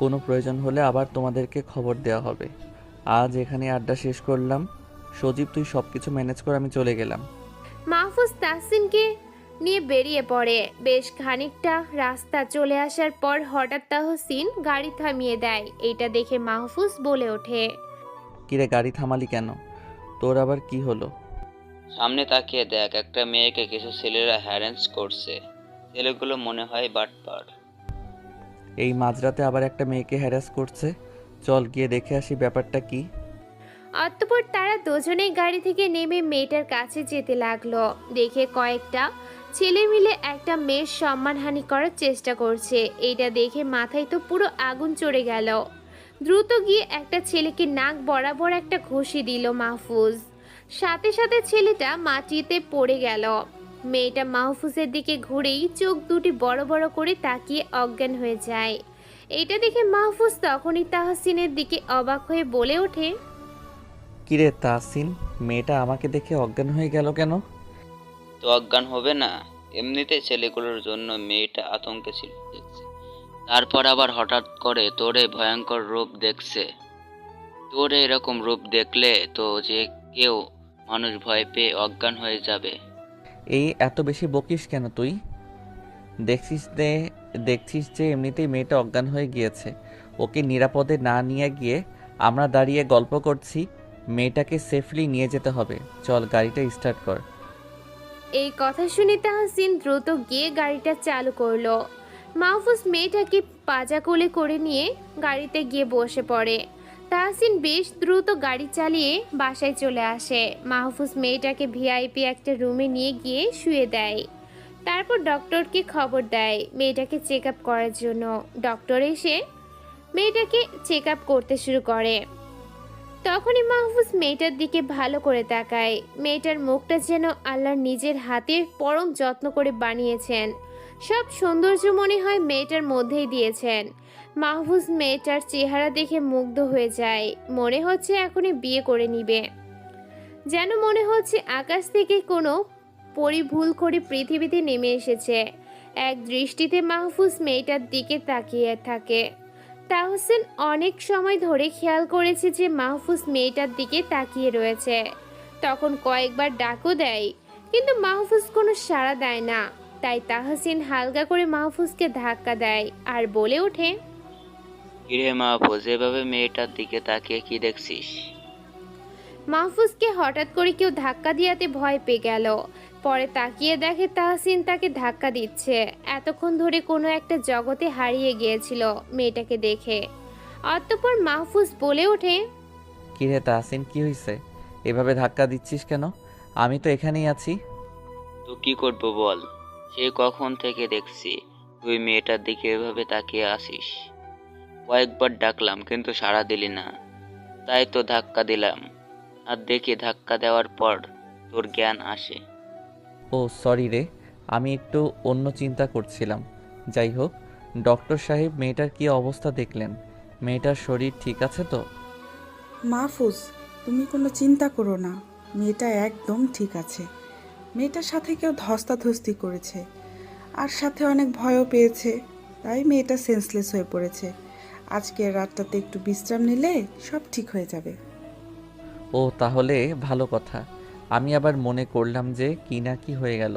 কোনো প্রয়োজন হলে আবার তোমাদেরকে খবর দেওয়া হবে। আজ এখানে আড্ডা শেষ করলাম। সজীব, তুই সব কিছু ম্যানেজ কর, আমি চলে গেলাম। মাহফুজ তাহসিনকে নিয়ে বেরিয়ে পড়ে। বেশ খানিকটা রাস্তা চলে আসার পর হঠাৎ তাহসিন গাড়ি থামিয়ে দেয়। এটা দেখে মাহফুজ বলে ওঠে, কিরে, গাড়ি থামালি কেন? তোর আবার কি হলো? সামনে তাকিয়ে দেখ, একটা মেয়েকে কিছু ছেলেরা হ্যারেন্স করছে। ছেলেগুলো মনে হয় বাটপার। এই মাঝরাতে আবার একটা মেয়েকে হ্যারাস করছে? চল গিয়ে দেখে আসি ব্যাপারটা কি। অতঃপর তারা দুজনেই গাড়ি থেকে নেমে মেয়েটার কাছে যেতে লাগলো। দেখে কয়েকটা ছেলে মিলে একটা মেয়ের সম্মানহানি করার চেষ্টা করছে। এইটা দেখে মাথায় তো পুরো আগুন চড়ে গেল। দ্রুত গিয়ে একটা ছেলেকে নাক বরাবর একটা ঘুষি দিল মাহফুজ। সাথে সাথে ছেলেটা মাটিতে পড়ে গেল। মেয়েটা মাহফুজের দিকে ঘুরেই চোখ দুটি বড় বড় করে তাকিয়ে অজ্ঞান হয়ে যায়। এটা দেখে মাহফুজ তখনই তাহসিনের দিকে অবাক হয়ে বলে ওঠে, কিরে তাহসিন, মেয়েটা আমাকে দেখে অজ্ঞান হয়ে গেল কেন? তো অজ্ঞান হবে না? এমনিতে ছেলেগুলোর জন্য মেয়েটা আতঙ্কে ছিল দেখছে। তারপর আবার হঠাৎ করে তোর এই ভয়ঙ্কর রূপ দেখছে। তোর এরকম রূপ দেখলে তো যে কেউ মানুষ ভয় পেয়ে অজ্ঞান হয়ে যাবে। এই এত বেশি বকিস কেন তুই? দেখছিস যে এমনিতেই মেয়েটা অজ্ঞান হয়ে গিয়েছে। ওকে নিরাপদে না নিয়ে গিয়ে আমরা দাঁড়িয়ে গল্প করছি। মেয়েটাকে সেফলি নিয়ে যেতে হবে। চল গাড়িটা স্টার্ট কর। এই কথা শুনে তাহসিন দ্রুত গিয়ে গাড়িটা চালু করলো। মাহফুজ মেয়েটাকে পাজা কোলে করে নিয়ে গাড়িতে গিয়ে বসে পড়ে। তাহসিন বেশ দ্রুত গাড়ি চালিয়ে বাসায় চলে আসে। মাহফুজ মেয়েটাকে ভিআইপি একটা রুমে নিয়ে গিয়ে শুয়ে দেয়। তারপর ডক্টরকে খবর দেয় মেয়েটাকে চেক আপ করার জন্য। ডক্টর এসে মেয়েটাকে চেক আপ করতে শুরু করে। তখনই মাহফুজ মেয়েটার দিকে ভালো করে তাকায়। মেয়েটার মুখটা যেন আল্লাহর নিজের হাতে পরম যত্ন করে বানিয়েছেন। সব সৌন্দর্য মনে হয় মেয়েটার মধ্যেই দিয়েছেন। মাহফুজ মেয়েটার চেহারা দেখে মুগ্ধ হয়ে যায়। মনে হচ্ছে এখনই বিয়ে করে নিবে। যেন মনে হচ্ছে আকাশ থেকে কোনো পরি ভুল করে পৃথিবীতে নেমে এসেছে। এক দৃষ্টিতে মাহফুজ মেয়েটার দিকে তাকিয়ে থাকে। তাহসিন অনেক সময় ধরে খেয়াল করেছে যে মাহফুজ মেয়েটার দিকে তাকিয়ে রয়েছে। তখন কয়েকবার ডাকও দেয়, কিন্তু মাহফুজ কোনো সাড়া দেয় না। তাই তাহসিন হালকা করে মাহফুজকে ধাক্কা দেয় আর বলে ওঠে, কিরে মাহফুজ, এভাবে মেয়েটার দিকে তাকিয়ে কি দেখছিস? মাহফুজকে হঠাৎ করে কেউ ধাক্কা দিয়াতে ভয় পেয়ে গেল। পরে তাকিয়ে দেখে তাহসিন তাকে ধাক্কা দিচ্ছে। এতক্ষণ ধরে কোনো একটা জগতে হারিয়ে গিয়েছিল মেয়েটাকে দেখে। অতঃপর মাহফুজ বলে ওঠে, কিরে তাহসিন, কি হয়েছে? এভাবে ধাক্কা দিচ্ছিস কেন? আমি তো এখানেই আছি। তো কি করবো বল? সে কখন থেকে দেখছি তুই মেয়েটার দিকে এভাবে তাকিয়ে আসিস। কয়েকবার ডাকলাম কিন্তু সাড়া দিলি না, তাই তো ধাক্কা দিলাম। আর দেখি ধাক্কা দেওয়ার পর তোর জ্ঞান আসে। ও সরি রে, আমি একটু অন্য চিন্তা করছিলাম। যাই হোক, ডক্টর সাহেব মেয়েটার কি অবস্থা দেখলেন? মেয়েটার শরীর ঠিক আছে তো? মাহফুজ, তুমি কোনো চিন্তা করো না, মেয়েটা একদম ঠিক আছে। মেয়েটার সাথে কেউ ধস্তাধস্তি করেছে, আর সাথে অনেক ভয়ও পেয়েছে, তাই মেয়েটা সেন্সলেস হয়ে পড়েছে। আজকের রাতটাতে একটু বিশ্রাম নিলে সব ঠিক হয়ে যাবে। ও তাহলে ভালো কথা। আমি আবার মনে করলাম যে কি না কি হয়ে গেল।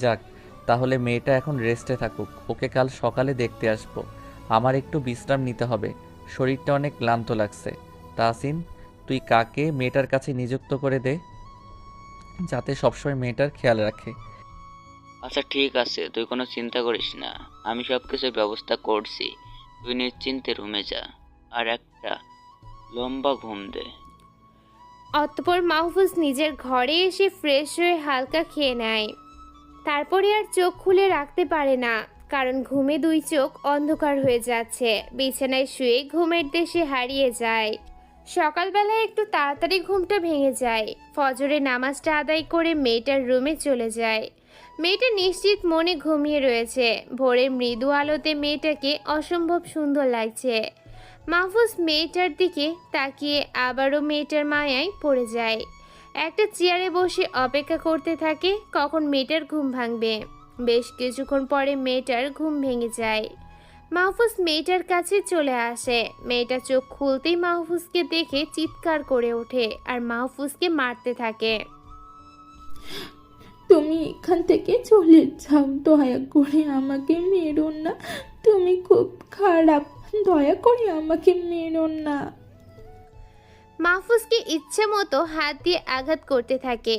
যাক, তাহলে মেয়েটা এখন রেস্টে থাকুক, ওকে কাল সকালে দেখতে আসবো। আমার একটু বিশ্রাম নিতে হবে, শরীরটা অনেক ক্লান্ত লাগছে। তাহসিন, তুই কাকে মেয়েটার কাছে নিযুক্ত করে দে, যাতে সবসময় মেয়েটার খেয়াল রাখে। আচ্ছা ঠিক আছে, তুই কোনো চিন্তা করিস না, আমি সব কিছুর ব্যবস্থা করছি। তুই নিশ্চিন্তে রুমে যা আর একটা লম্বা ঘুম দে। অতঃপর মাহফুজ নিজের ঘরে এসে ফ্রেশ হয়ে হালকা খেয়ে নেয়। তারপরে আর চোখ খুলে রাখতে পারে না, কারণ ঘুমে দুই চোখ অন্ধকার হয়ে যাচ্ছে। বিছানায় শুয়ে ঘুমের দেশে হারিয়ে যায়। সকালবেলায় একটু তাড়াতাড়ি ঘুমটা ভেঙে যায়। ফজরের নামাজটা আদায় করে মেয়েটার রুমে চলে যায়। মেয়েটা নিশ্চিত মনে ঘুমিয়ে রয়েছে। ভোরের মৃদু আলোতে মেয়েটাকে অসম্ভব সুন্দর লাগছে। মাহফুজ মেয়েটার দিকে তাকিয়ে আবারও মেয়েটার মায়ায় পড়ে যায়। একটা চেয়ারে বসে অপেক্ষা করতে থাকে কখন মেয়েটার ঘুম ভাঙবে। বেশ কিছুক্ষণ পরে মেয়েটার ঘুম ভেঙে যায়। মাহফুজ মেয়েটার কাছে চলে আসে। মেয়েটা চোখ খুলতেই মাহফুজকে দেখে চিৎকার করে ওঠে আর মাহফুজকে মারতে থাকে। তুমি এখান থেকে চলে যাও, দয়া করে আমাকে মেরো না, তুমি খুব খারাপ, দয়া করে আমাকে মেরো না। মাহফুজকে ইচ্ছে মতো হাত দিয়ে আঘাত করতে থাকে।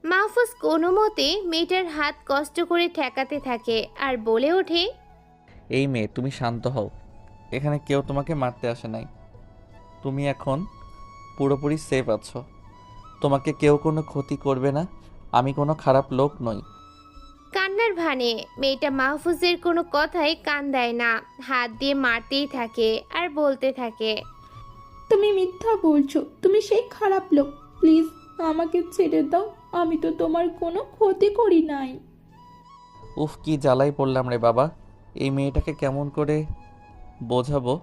মাহফুজ কোনো মতে মেয়েটার হাত কষ্ট করে ঠেকাতে থাকে আর বলে ওঠে, এই মেয়ে, তুমি শান্ত হও। এখানে কেউ তোমাকে মারতে আসে নাই। তুমি এখন পুরোপুরি সেফ আছো। তোমাকে কেউ কোনো ক্ষতি করবে না। আমি কোনো খারাপ লোক নই। কান্নার ভানে মেয়েটা মাহফুজের কোনো কথায় কান দেয় না, হাত দিয়ে মারতেই থাকে আর বলতে থাকে, তুমি মিথ্যা বলছো, তুমি সেই খারাপ লোক, প্লিজ আমাকে ছেড়ে দাও, আমি তো তোমার কোনো ক্ষতি করি নাই। উফ, কি জ্বালাই পড়লাম রে বাবা। এই মেয়েটাকে কেমন করে বোঝাবো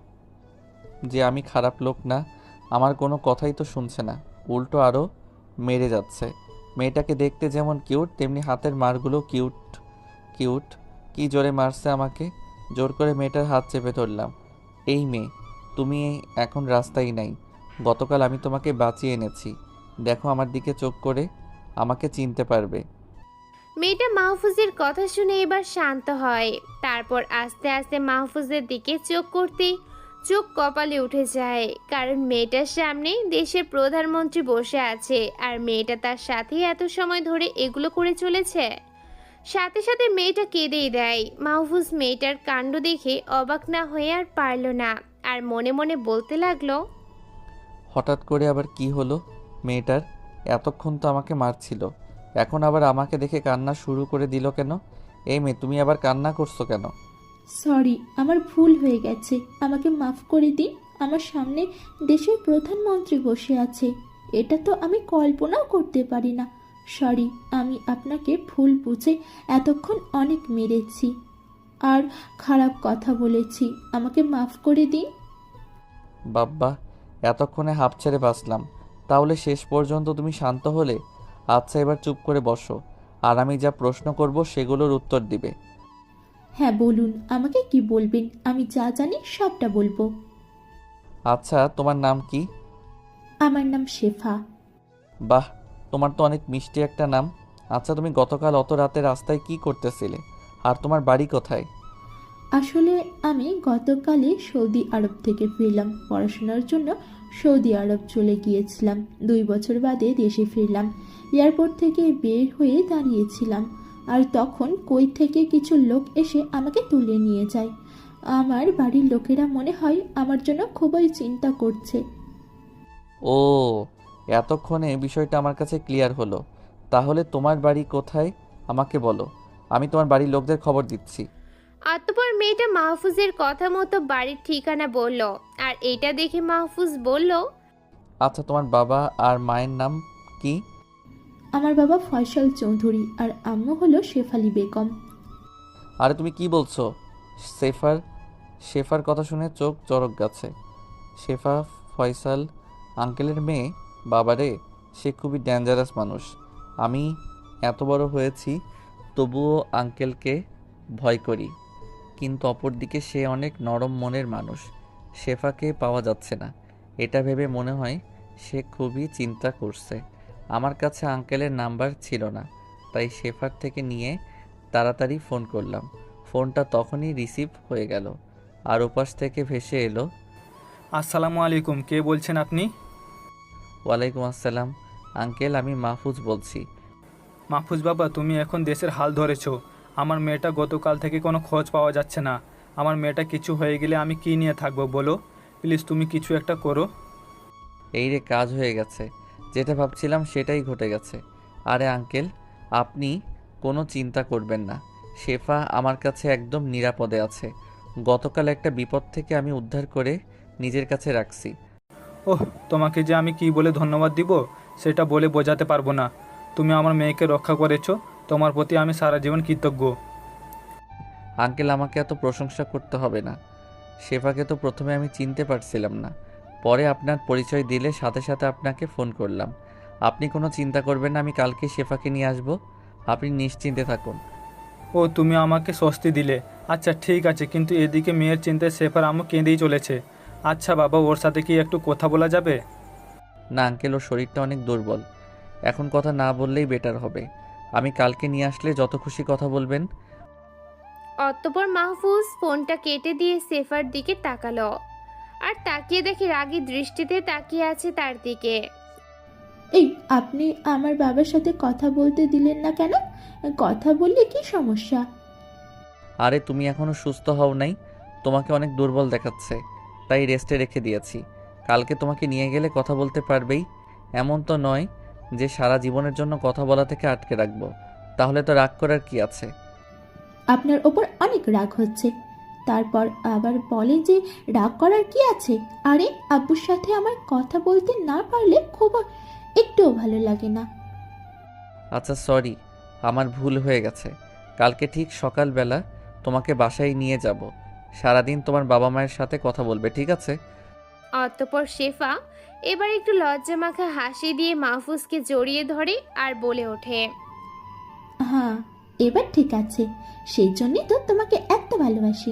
যে আমি খারাপ লোক না? আমার কোনো কথাই তো শুনছে না, উল্টো আরও মেরে যাচ্ছে। মেয়েটাকে দেখতে যেমন কিউট, তেমনি হাতের মারগুলো কিউট কিউট। কি জোরে মারছে আমাকে। জোর করে মেয়েটার হাত চেপে ধরলাম। এই মেয়ে, তুমি এখন রাস্তায় নাই। গতকাল আমি তোমাকে বাঁচিয়ে এনেছি। দেখো আমার দিকে চোখ করে, আমাকে চিনতে পারবে। মেয়েটা মাহফুজের কথা শুনে এবার শান্ত হয়। তারপর আস্তে আস্তে মাহফুজের দিকে চোখ করতেই চোখ কপালে উঠে যায়, কারণ মেয়েটার সামনে দেশের প্রধানমন্ত্রী বসে আছে আর মেয়েটা তার সাথে এত সময় ধরে এগুলো করে চলেছে। সাথে সাথে মেয়েটা কেঁদেই দেয়। মাহফুজ মেয়েটার কাণ্ড দেখে অবাক না হয়ে আর পারল না, আর মনে মনে বলতে লাগলো, হঠাৎ করে আবার কি হলো মেয়েটার? এতক্ষণ তো আমাকে মারছিল, এখন আবার আমাকে দেখে কান্না শুরু করে দিল কেন? এই মেয়ে, তুমি আবার কান্না করছো কেন? সরি, আমার ভুল হয়ে গেছে, আমাকে মাফ করে দিন। আমার সামনে দেশের প্রধানমন্ত্রী বসে আছে, এটা তো আমি কল্পনাও করতে পারি না। সরি, আমি আপনাকে ভুল বুঝে এতক্ষণ অনেক মেরেছি আর খারাপ কথা বলেছি, আমাকে মাফ করে দিন। বাব্বা, এতক্ষণে হাঁপ ছেড়ে বাঁচলাম। তাহলে শেষ পর্যন্ত তুমি শান্ত হলে? আচ্ছা, এবার চুপ করে বসো, আর আমি যা প্রশ্ন করব সেগুলোর উত্তর দিবে। হ্যাঁ বলুন, আমাকে কি বলবেন, আমি যা জানি সবটা বলবো। আচ্ছা, তোমার নাম কি? আমার নাম শেফা। বাহ, তোমার তো অনেক মিষ্টি একটা নাম। আচ্ছা, তুমি গতকাল অত রাতে রাস্তায় কি করতেছিলে, আর তোমার বাড়ি কোথায়? আসলে আমি গতকালে সৌদি আরব থেকে ফিরলাম, পড়াশোনার জন্য সৌদি আরব চলে গিয়েছিলাম। 2 বছর বাদে দেশে ফিরলাম। এয়ারপোর্ট থেকে বের হয়ে দাঁড়িয়েছিলাম, আর তখন কই থেকে কিছু লোক এসে আমাকে তুলে নিয়ে যায়। আমার বাড়ির লোকেরা মনে হয় আমার জন্য খুবই চিন্তা করছে। ও, এতক্ষণে বিষয়টা আমার কাছে ক্লিয়ার হলো। তাহলে তোমার বাড়ি কোথায় আমাকে বলো, আমি তোমার বাড়ির লোকদের খবর দিচ্ছি। অতঃপর মেয়েটা মাহফুজের কথা মতো বাড়ির ঠিকানা বলল, আর এটা দেখে মাহফুজ বলল, আচ্ছা, তোমার বাবা আর মায়ের নাম কি? আমার বাবা ফয়সাল চৌধুরী আর আম্মু হলো শেফালি বেগম। আরে তুমি কি বলছো? শেফার শেফার কথা শুনে চোখ চড়ক গাছে। শেফা ফয়সাল আঙ্কেলের মেয়ে? বাবারে, সে খুবই ডেঞ্জারাস মানুষ। আমি এত বড় হয়েছি তবুও আঙ্কেলকে ভয় করি, কিন্তু অপরদিকে সে অনেক নরম মনের মানুষ। শেফাকে পাওয়া যাচ্ছে না, এটা ভেবে মনে হয় সে খুবই চিন্তা করছে। আমার কাছে আঙ্কেলের নাম্বার ছিল না, তাই শেফার থেকে নিয়ে তাড়াতাড়ি ফোন করলাম। ফোনটা তখনই রিসিভ হয়ে গেল, আর ওপাশ থেকে ভেসে এলো, আসসালামু আলাইকুম, কে বলছেন আপনি? ওয়ালাইকুম আসসালাম আঙ্কেল, আমি মাহফুজ বলছি। মাহফুজ বাবা, তুমি এখন দেশের হাল ধরেছো। আমার মেয়েটা গতকাল থেকে কোনো খোঁজ পাওয়া যাচ্ছে না। আমার মেয়েটা কিছু হয়ে গেলে আমি কি নিয়ে থাকবো বলো? প্লিজ তুমি কিছু একটা করো। এই রে, কাজ হয়ে গেছে, যেটা ভাবছিলাম সেটাই ঘটে গেছে। আরে আঙ্কেল, আপনি কোনো চিন্তা করবেন না, শেফা আমার কাছে একদম নিরাপদে আছে। গতকাল একটা বিপদ থেকে আমি উদ্ধার করে নিজের কাছে রাখছি। ওহ, তোমাকে যে আমি কি বলে ধন্যবাদ দিব সেটা বলে বোঝাতে পারবো না। তুমি আমার মেয়েকে রক্ষা করেছো, তোমার প্রতি আমি সারা জীবন কৃতজ্ঞ। আঙ্কেল, আমাকে এত প্রশংসা করতে হবে না। শেফাকে তো প্রথমে আমি চিনতে পারছিলাম না, পরে আপনার পরিচয় দিলে সাথে সাথে আপনাকে ফোন করলাম। আপনি কোনো চিন্তা করবেন না, আমি কালকে শেফাকে নিয়ে আসব, আপনি নিশ্চিন্তে থাকুন। ও, তুমি আমাকে স্বস্তি দিলে। আচ্ছা ঠিক আছে, কিন্তু এদিকে মেয়ের চিন্তায় সেফার আম্মু কেঁদেই চলেছে। আচ্ছা বাবা, ওর সাথে কি একটু কথা বলা যাবে? না আঙ্কেল, ওর শরীরটা অনেক দুর্বল, এখন কথা না বললেই বেটার হবে। আমি কালকে নিয়ে আসলে যত খুশি কথা বলবেন। অতঃপর মাহফুজ ফোনটা কেটে দিয়ে সেফার দিকে তাকালো, আর তাকিয়ে দেখে রাগী দৃষ্টিতে তাকিয়ে আছে তার দিকে। এই, আপনি আমার বাবার সাথে কথা বলতে দিলেন না কেন? কথা বললে কি সমস্যা? আরে তুমি এখনো সুস্থ হও নাই, তোমাকে অনেক দুর্বল দেখাচ্ছে, তাই রেস্টে রেখে দিয়েছি। কালকে তোমাকে নিয়ে গেলে কথা বলতে পারবেই। এমন তো নয় যে সারা জীবনের জন্য কথা বলা থেকে আটকে রাখবো, তাহলে তো রাগ করার কি আছে? আপনার ওপর অনেক রাগ হচ্ছে, তারপর আবার বলে যে রাগ করার কি আছে? আরে, আব্বুর সাথে আমার কথা বলতে না পারলে খুব একটুও ভালো লাগে না। আচ্ছা সরি, আমার ভুল হয়ে গেছে। কালকে ঠিক সকালবেলা তোমাকে বাসায় নিয়ে যাব, সারাদিন তোমার বাবা মায়ের সাথে কথা বলবে, ঠিক আছে? অতঃপর শেফা এবার একটু লজ্জামাখা হাসি দিয়ে মাহফুজকে জড়িয়ে ধরে আর বলে ওঠে, হ্যাঁ, এবার ঠিক আছে, সেই জন্যই তো তোমাকে এত ভালোবাসি।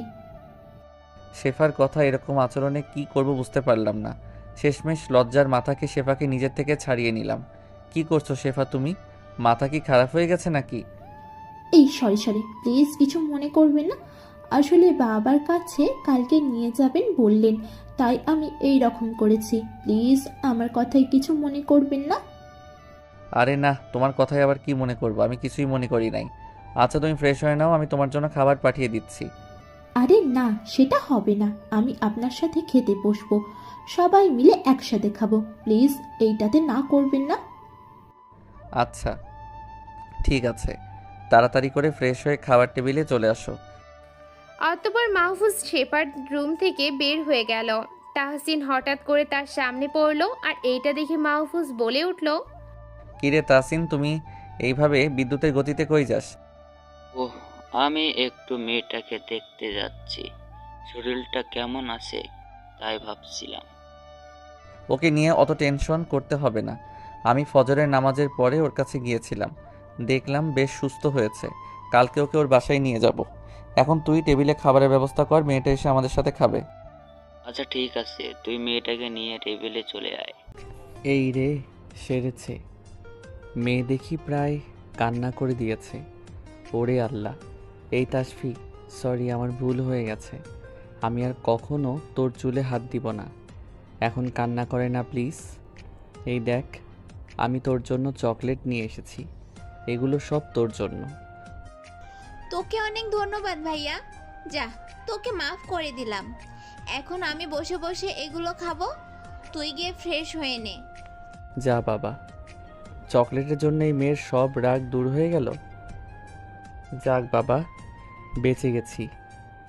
শেফার কথা এরকম আচরণে কি করব বুঝতে পারলাম না। শেষমেশ লজ্জার মাথাকে শেফাকে নিজের থেকে ছাড়িয়ে নিলাম। কি করছো শেফা তুমি? মাথা কি খারাপ হয়ে গেছে নাকি? এই সরি সরি, প্লিজ কিছু মনে করবেন না। আসলে বাবার কাছে কালকে নিয়ে যাবেন বললেন, তাই আমি এই রকম করেছি। প্লিজ আমার কথায় কিছু মনে করবেন না। আরে না, তোমার কথাই আবার কি মনে করবো, আমি কিছুই মনে করি নাই। আচ্ছা তুমি ফ্রেশ হয়ে নাও, আমি তোমার জন্য খাবার পাঠিয়ে দিচ্ছি। আরে না, সেটা হবে না, আমি আপনার সাথে খেতে বসবো, সবাই মিলে একসাথে খাবো। প্লিজ এইটাতে না করবেন না। আচ্ছা ঠিক আছে, তাড়াতাড়ি করে ফ্রেশ হয়ে খাবার টেবিলে চলে আসো। অতঃপর মাহফুজ শেফার রুম থেকে বের হয়ে গেল। তাহসিন হঠাৎ করে তার সামনে পড়লো, আর এইটা দেখে মাহফুজ বলে উঠল, কিরে তাসিন, তুমি এইভাবে বিদ্যুতের গতিতে কই যাস? ওহ, আমি একটু মেয়েটাকে দেখতে যাচ্ছি, শরীরটা কেমন আছে তাই ভাবছিলাম। ওকে নিয়ে অত টেনশন করতে হবে না। আমি ফজরের নামাজের পরে ওর কাছে গিয়েছিলাম, দেখলাম বেশ সুস্থ হয়েছে। কালকে ওকে ওর বাসায় নিয়ে যাব। এখন তুই টেবিলে খাবারের ব্যবস্থা কর, মেয়েটা এসে আমাদের সাথে খাবে। আচ্ছা ঠিক আছে, তুই মেয়েটাকে নিয়ে টেবিলে চলে আয়। এই রে, সেরেছে। মেয়ে দেখি প্রায় কান্না করে দিয়েছে। ওরে আল্লাহ! এই তাসফি, সরি, আমার ভুল হয়ে গেছে। আমি আর কখনো তোর চুলে হাত দিব না। এখন কান্না করে না প্লিজ। এই দেখ, আমি তোর জন্য চকলেট নিয়ে এসেছি, এগুলো সব তোর জন্য। তোকে অনেক ধন্যবাদ ভাইয়া, যা, তোকে মাফ করে দিলাম। এখন আমি বসে বসে এগুলো খাবো, তুই গিয়ে ফ্রেশ হয়ে নে। যা বাবা, চকলেটের জন্য এই মেয়ের সব রাগ দূর হয়ে গেল। যাক বাবা, বেঁচে গেছি,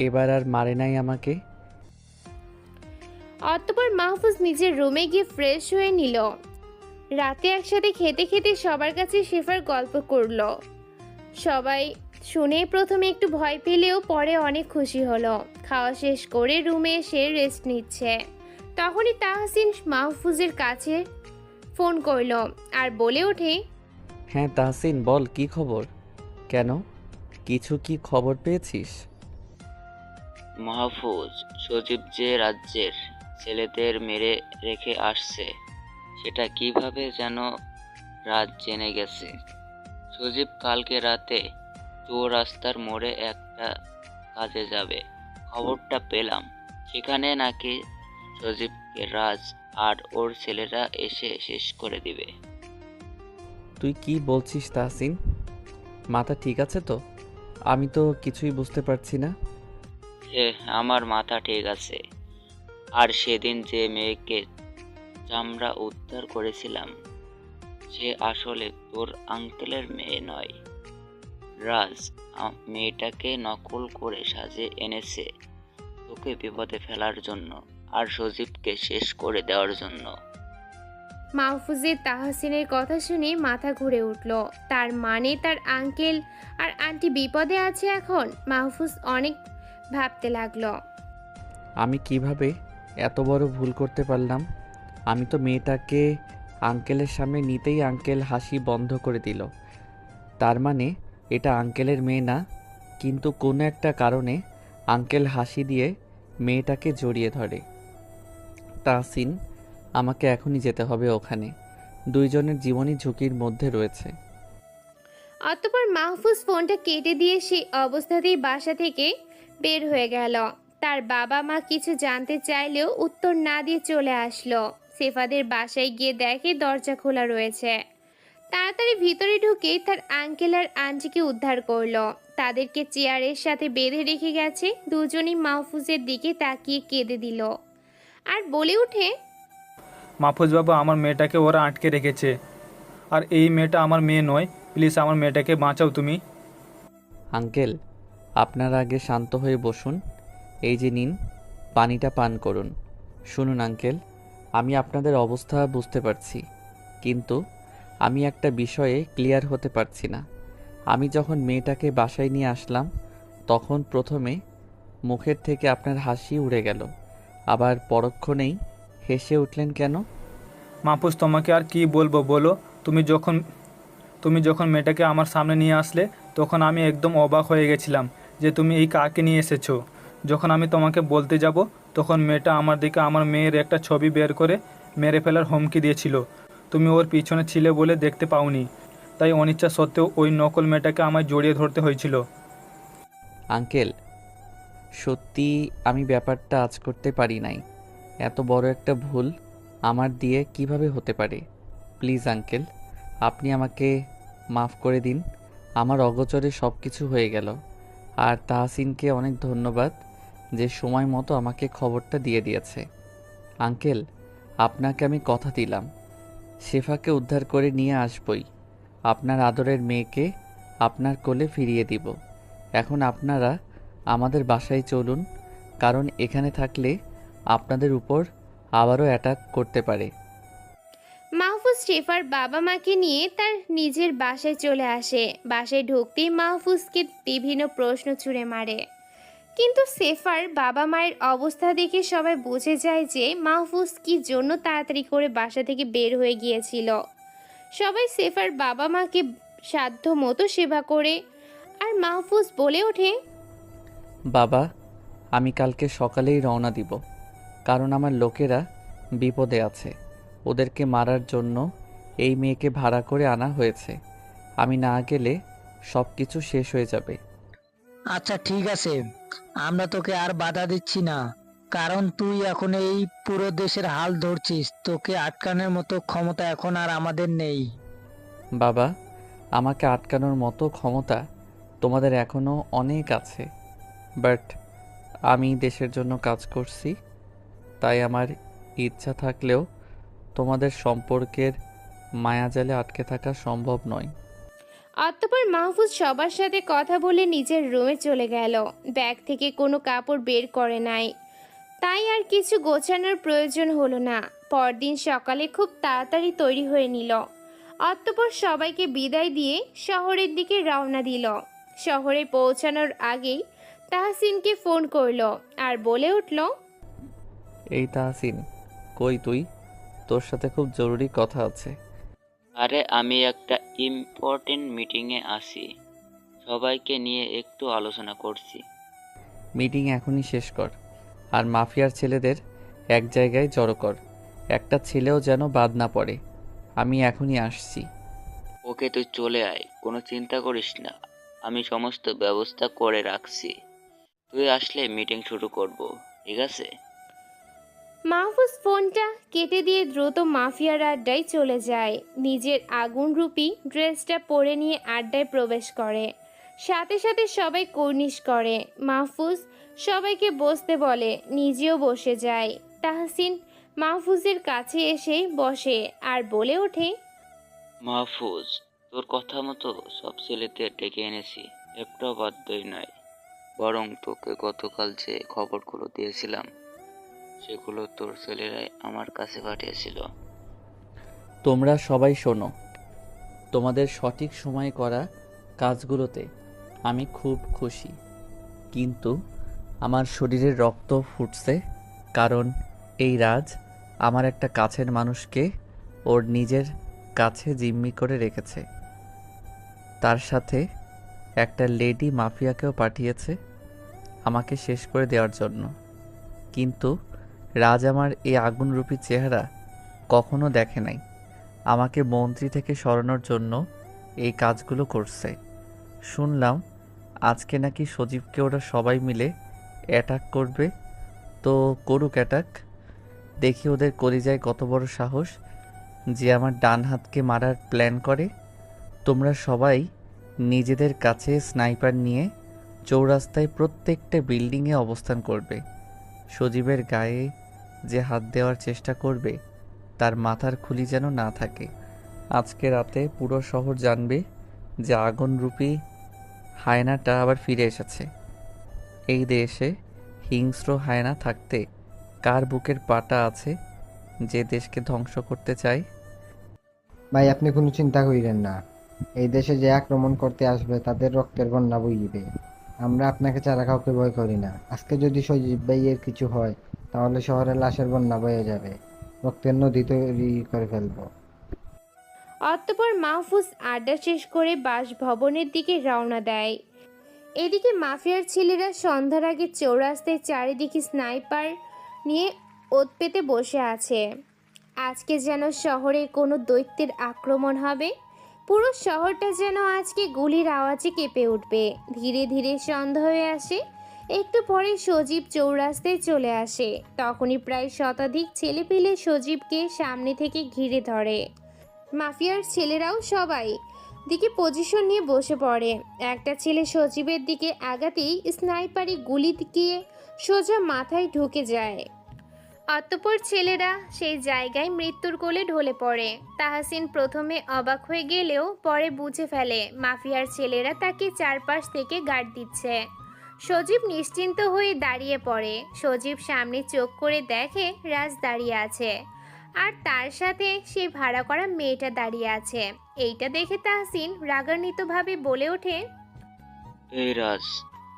এবার আর মারে নাই আমাকে। অতঃপর মাহফুজ নিজের রুমে গিয়ে ফ্রেশ হয়ে নিল। রাতে একসাথে খেতে খেতে সবার কাছে শেফার গল্প করলো। সবাই শুনে প্রথমে একটু ভয় পেলেও পরে অনেক খুশি হলো। খাওয়া শেষ করে রুমে এসে রেস্ট নিচ্ছে, তখনই তাহসিন মাহফুজের কাছে ফোন করলো আর বলে ওঠে, হ্যাঁ তাহসিন বল, কি খবর? কেন, কিছু কি খবর পেয়েছিস? মাহফুজ, সজীব যে রাজ্যের ছেলেদের মেরে রেখে আসছে সেটা কিভাবে যেন রাত জেনে গেছে। সজীব কালকে রাতে চৌরাস্তার মোড়ে একটা কাজে যাবে, খবরটা পেলাম। সেখানে নাকি সজীবকে রাজ আর ওর ছেলেরা এসে শেষ করে দিবে। তুই কি বলছিস তাহসিন? মাথা ঠিক আছে তো? আমি তো কিছুই বুঝতে পারছি না। আমার মাথা ঠিক আছে। আর সেদিন যে মেয়েকে চামড়া উদ্ধার করেছিলাম সে আসলে তোর আঙ্কেলের মেয়ে নয়। রাজ মেয়েটাকে নকল করে সাজে এনেছে তোকে বিপদে ফেলার জন্য আর সজীবকে শেষ করে দেওয়ার জন্য। মাহফুজের তাহসিনের কথা শুনে মাথা ঘুরে উঠল। তার মানে তার আঙ্কেল আর আন্টি বিপদে আছে এখন। মাহফুজ অনেক ভাবতে লাগলো। আমি কিভাবে এত বড় ভুল করতে পারলাম? আমি তো মেয়েটাকে আঙ্কেলের সামনে নিতেই আঙ্কেল হাসি বন্ধ করে দিল। তার মানে এটা আঙ্কেলের মেয়ে না, কিন্তু কোনো একটা কারণে আঙ্কেল হাসি দিয়ে মেয়েটাকে জড়িয়ে ধরে। তাহসিন, আমাকে এখনই যেতে হবে ওখানে। দুইজনের জীবনই ঝুঁকির মধ্যে রয়েছে। অতঃপর মাহফুজ ফোনটা কেটে দিয়ে সেই অবস্থাতেই বাসা থেকে বের হয়ে গেল। তার বাবা মা কিছু জানতে চাইলেও উত্তর না দিয়ে চলে আসলো। সেফাদের বাসায় গিয়ে দেখে দরজা খোলা রয়েছে। তাড়াতাড়ি ভিতরে ঢুকে তার আঙ্কেল আর আন্টিকে উদ্ধার করলো। তাদেরকে চেয়ারের সাথে বেঁধে রেখে গেছে। দুজনই মাহফুজের দিকে তাকিয়ে কেঁদে দিল আর বলে ওঠে, মাহফুজ বাবা, আমার মেয়েটাকে ওরা আটকে রেখেছে, আর এই মেয়েটা আমার মেয়ে নয়। প্লিজ আমার মেয়েটাকে বাঁচাও তুমি। আঙ্কেল, আপনারা আগে শান্ত হয়ে বসুন। এই যে নিন, পানিটা পান করুন। শুনুন আঙ্কেল, আমি আপনাদের অবস্থা বুঝতে পারছি, কিন্তু আমি একটা বিষয়ে ক্লিয়ার হতে পারছি না। আমি যখন মেয়েটাকে বাসায় নিয়ে আসলাম তখন প্রথমে মুখের থেকে আপনার হাসি উড়ে গেল, আবার পরক্ষণেই হেসে উঠলেন কেন? মাহফুজ, তোমাকে আর কি বলবো বলো। তুমি যখন মেয়েটাকে আমার সামনে নিয়ে আসলে তখন আমি একদম অবাক হয়ে গেছিলাম যে তুমি এই কাকে নিয়ে এসেছো। যখন আমি তোমাকে বলতে যাব তখন মেয়েটা আমার দিকে আমার মেয়ের একটা ছবি বের করে মেরে ফেলার হুমকি দিয়েছিল। তুমি ওর পিছনে ছিলে বলে দেখতে পাওনি, তাই অনিচ্ছা সত্ত্বেও ওই নকল মেয়েটাকে আমায় জড়িয়ে ধরতে হয়েছিল। আঙ্কেল, সত্যি আমি ব্যাপারটা আজ করতে পারি নাই। এত বড় একটা ভুল আমার দিয়ে কিভাবে হতে পারে? প্লিজ আঙ্কেল, আপনি আমাকে মাফ করে দিন। আমার অগোচরে সব কিছু হয়ে গেল। আর তাহসিনকে অনেক ধন্যবাদ যে সময় মতো আমাকে খবরটা দিয়ে দিয়েছে। আঙ্কেল, আপনাকে আমি কথা দিলাম শেফাকে উদ্ধার করে নিয়ে আসবই। আপনার আদরের মেয়েকে আপনার কোলে ফিরিয়ে দিব। এখন আপনারা আমাদের বাসায় চলুন, কারণ এখানে থাকলে আপনাদের উপর আবারও অ্যাটাক করতে পারে। মাহফুজ শেফার বাবা মাকে নিয়ে তার নিজের বাসায় চলে আসে। বাসায় ঢুকতেই মাহফুজকে বিভিন্ন প্রশ্ন ছুড়ে মারে, কিন্তু শেফার বাবা মায়ের অবস্থা দেখে সবাই বুঝে যায় যে মাহফুজ কি জন্য তাড়াতাড়ি করে বাসা থেকে বের হয়ে গিয়েছিল। সবাই শেফার বাবা মাকে সাধ্য মতো সেবা করে, আর মাহফুজ বলে ওঠে, বাবা, আমি কালকে সকালেই রওনা দিব, কারণ আমার লোকেরা বিপদে আছে। ওদেরকে মারার জন্য এই মেয়েকে ভাড়া করে আনা হয়েছে। আমি না গেলে সব কিছু শেষ হয়ে যাবে। আচ্ছা ঠিক আছে, আমরা তোকে আর বাধা দিচ্ছি না, কারণ তুই এখন এই পুরো দেশের হাল ধরছিস। তোকে আটকানোর মতো ক্ষমতা এখন আর আমাদের নেই। বাবা, আমাকে আটকানোর মতো ক্ষমতা তোমাদের এখনও অনেক আছে, বাট আমি দেশের জন্য কাজ করছি, তাই আমার ইচ্ছা থাকলেও তোমাদের সম্পর্কের মায়াজালে আটকে থাকা সম্ভব নয়। অতঃপর মাহফুজ সবার সাথে কথা বলে নিজের রুমে চলে গেল। ব্যাগ থেকে কোনো কাপড় বের করে নাই। তাই আর কিছু গোছানোর প্রয়োজন হলো না। পরদিন সকালে খুব তাড়াতাড়ি তৈরি হয়ে নিল। অতঃপর সবাইকে বিদায় দিয়ে শহরের দিকে রওনা দিল। শহরে পৌঁছানোর আগেই তাহসিনকে ফোন করলো আর বলে উঠল, এই তাহসিন, কই তুই? তোর সাথে খুব জরুরি কথা আছে। আরে আমি একটা ইম্পর্টেন্ট মিটিংয়ে আছি, সবাইকে নিয়ে একটু আলোচনা করছি। মিটিং এখনই শেষ কর, আর মাফিয়ার ছেলেদের এক জায়গায় জড়ো কর। একটা ছেলেও যেন বাদ না পড়ে। আমি এখনই আসছি। ওকে, তুই চলে আয়, কোনো চিন্তা করিস না, আমি সমস্ত ব্যবস্থা করে রাখছি। তুই আসলে মিটিং শুরু করব, ঠিক আছে? মাহফুজ ফোনটা কেটে দিয়ে দ্রুত মাফিয়ার আড্ডায় চলে যায়। নিজের আগুনরূপী ড্রেসটা পরে নিয়ে আড্ডায় প্রবেশ করে। সাথে সাথে সবাই কর্নিশ করে। মাহফুজ সবাইকে বসতে বলে, নিজেও বসে যায়। তাহসিন মাহফুজের কাছে এসে বসে আর বলে ওঠে, মাহফুজ, তোর কথা মতো সব ছেলেদের ডেকে এনেছি, একটা বাধ্যই নয়। বরং তোকে গতকাল যে খবরগুলো দিয়েছিলাম সেগুলো তোর ছেলেরাই আমার কাছে পাঠিয়েছিল। তোমরা সবাই শোনো, তোমাদের সঠিক সময়ে করা কাজগুলোতে আমি খুব খুশি, কিন্তু আমার শরীরে রক্ত ফুটছে, কারণ এই রাজ আমার একটা কাছের মানুষকে ওর নিজের কাছে জিম্মি করে রেখেছে। তার সাথে একটা লেডি মাফিয়াকেও পাঠিয়েছে আমাকে শেষ করে দেওয়ার জন্য। কিন্তু রাজ আমার এই আগুনরূপী চেহারা কখনো দেখে নাই। আমাকে মন্ত্রী থেকে সরানোর জন্য এই কাজগুলো করছে। শুনলাম আজকে নাকি সজীবকে ওরা সবাই মিলে অ্যাটাক করবে। তো করুক অ্যাটাক, দেখি ওদের কলিজায় কত বড় সাহস যে আমার ডান হাতকে মারার প্ল্যান করে। তোমরা সবাই নিজেদের কাছে স্নাইপার নিয়ে চৌরাস্তায় প্রত্যেকটা বিল্ডিংয়ে অবস্থান করবে। সজীবের গায়ে যে হাত দেওয়ার চেষ্টা করবে তার মাথার খুলি যেন না থাকে। আজকে রাতে পুরো শহর জানবে যে আগুনরূপী হায়নাটা আবার ফিরে এসেছে। এই দেশে হিংস্র হায়না থাকতে কার বুকের পাটা আছে যে দেশকে ধ্বংস করতে চায়? ভাই, আপনি কোনো চিন্তা করিলেন না। এই দেশে যে আক্রমণ করতে আসবে তাদের রক্তের বন্যা বইবে। আমরা আপনাকে ছাড়া কাউকে ভয় করি না। আজকে যদি সজীব ভাইয়ের কিছু হয় তাহলে শহরে লাশের বন্যা বয়ে যাবে, রক্তের নদী তৈরি করে ফেলবো। অতঃপর মাহফুজ আড্ডা শেষ করে বাসভবনের দিকে রওনা দেয়। এদিকে মাফিয়ার ছেলেরা সন্ধ্যার আগে চৌরাস্তায় চারিদিকে স্নাইপার নিয়ে ওত পেতে বসে আছে। আজকে যেন শহরে কোনো দৈত্যের আক্রমণ হবে। পুরো শহরটা যেন আজকে গুলির আওয়াজে কেঁপে উঠবে। ধীরে ধীরে সন্ধ্যা হয়ে আসে। একটু পরে সজীব চৌরাস্তায় চলে আসে। তখনই প্রায় শতাধিক ছেলেপিলে সজীবকে সামনে থেকে ঘিরে ধরে। মাফিয়ার ছেলেরাও সবাই দিকে পজিশন নিয়ে বসে পড়ে। একটা ছেলে সজীবের দিকে আগাতেই স্নাইপারি গুলি গিয়ে সোজা মাথায় ঢুকে যায়। অতঃপর ছেলেরা সেই জায়গায় মৃত্যুর কোলে ঢলে পড়ে। তাহসিন প্রথমে অবাক হয়ে গেলেও পরে বুঝে ফেলে মাফিয়ার ছেলেরা তাকে চারপাশ থেকে গার্ড দিচ্ছে। সজীব নিশ্চিন্ত হয়ে দাঁড়িয়ে পড়ে। সজীব সামনে চোখ করে দেখে রাজ দাঁড়িয়ে আছে, আর তার সাথে সেই ভাড়া করা মেয়েটা দাঁড়িয়ে আছে। এইটা দেখে তাহসিন রাগান্বিতভাবে বলে ওঠে, এই রাজ,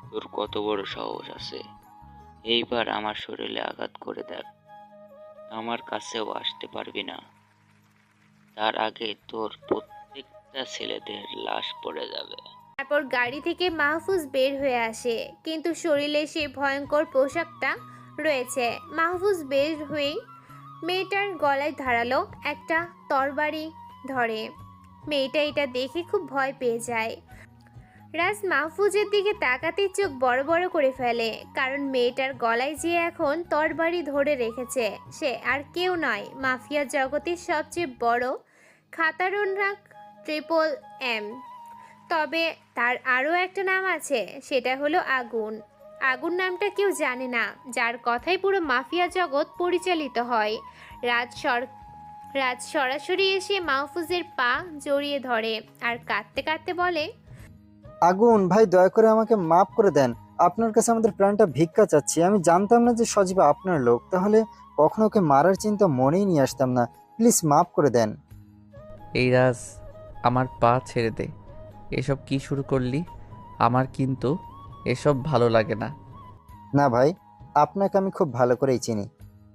তোর কত বড় সাহস আছে? এইবার আমার শরীরে আঘাত করে দেখ, আমার কাছেও আসতে পারবি না। তার আগে তোর প্রত্যেকটা ছেলেদের লাশ পড়ে যাবে। তারপর গাড়ি থেকে মাহফুজ বের হয়ে আসে, কিন্তু শরীরে সেই ভয়ঙ্কর পোশাকটা রয়েছে। মাহফুজ বের হয়েই মেয়েটার গলায় ধারালো একটা তরবারি ধরে। মেয়েটা এটা দেখে খুব ভয় পেয়ে যায়। রাজ মাহফুজের দিকে তাকাতে চোখ বড় বড় করে ফেলে, কারণ মেয়েটার গলায় যে এখন তরবারি ধরে রেখেছে সে আর কেউ নয়, মাফিয়া জগতের সবচেয়ে বড় খাতারনাক ট্রিপল এম। তবে তার আরও একটা নাম আছে, সেটা হলো আগুন। আগুন নামটা কেউ জানে না, যার কথাই পুরো মাফিয়া জগৎ পরিচালিত হয়। রাজ সরাসরি এসে মাহফুজের পা জড়িয়ে ধরে আর কাঁদতে কাঁদতে বলে, আগুন ভাই, দয়া করে আমাকে মাফ করে দেন। আপনার কাছে আমাদের প্রাণটা ভিক্ষা চাচ্ছি। আমি জানতাম না যে সজীব আপনার লোক, তাহলে কখনো ওকে মারার চিন্তা মনেই নিয়ে আসতাম না। প্লিজ মাফ করে দেন। এই রাজ, আমার পা ছেড়ে দে। এসব কি শুরু করলি? আমার কিন্তু এসব ভালো লাগে না। না ভাই, আপনাকে আমি খুব ভালো করেই চিনি।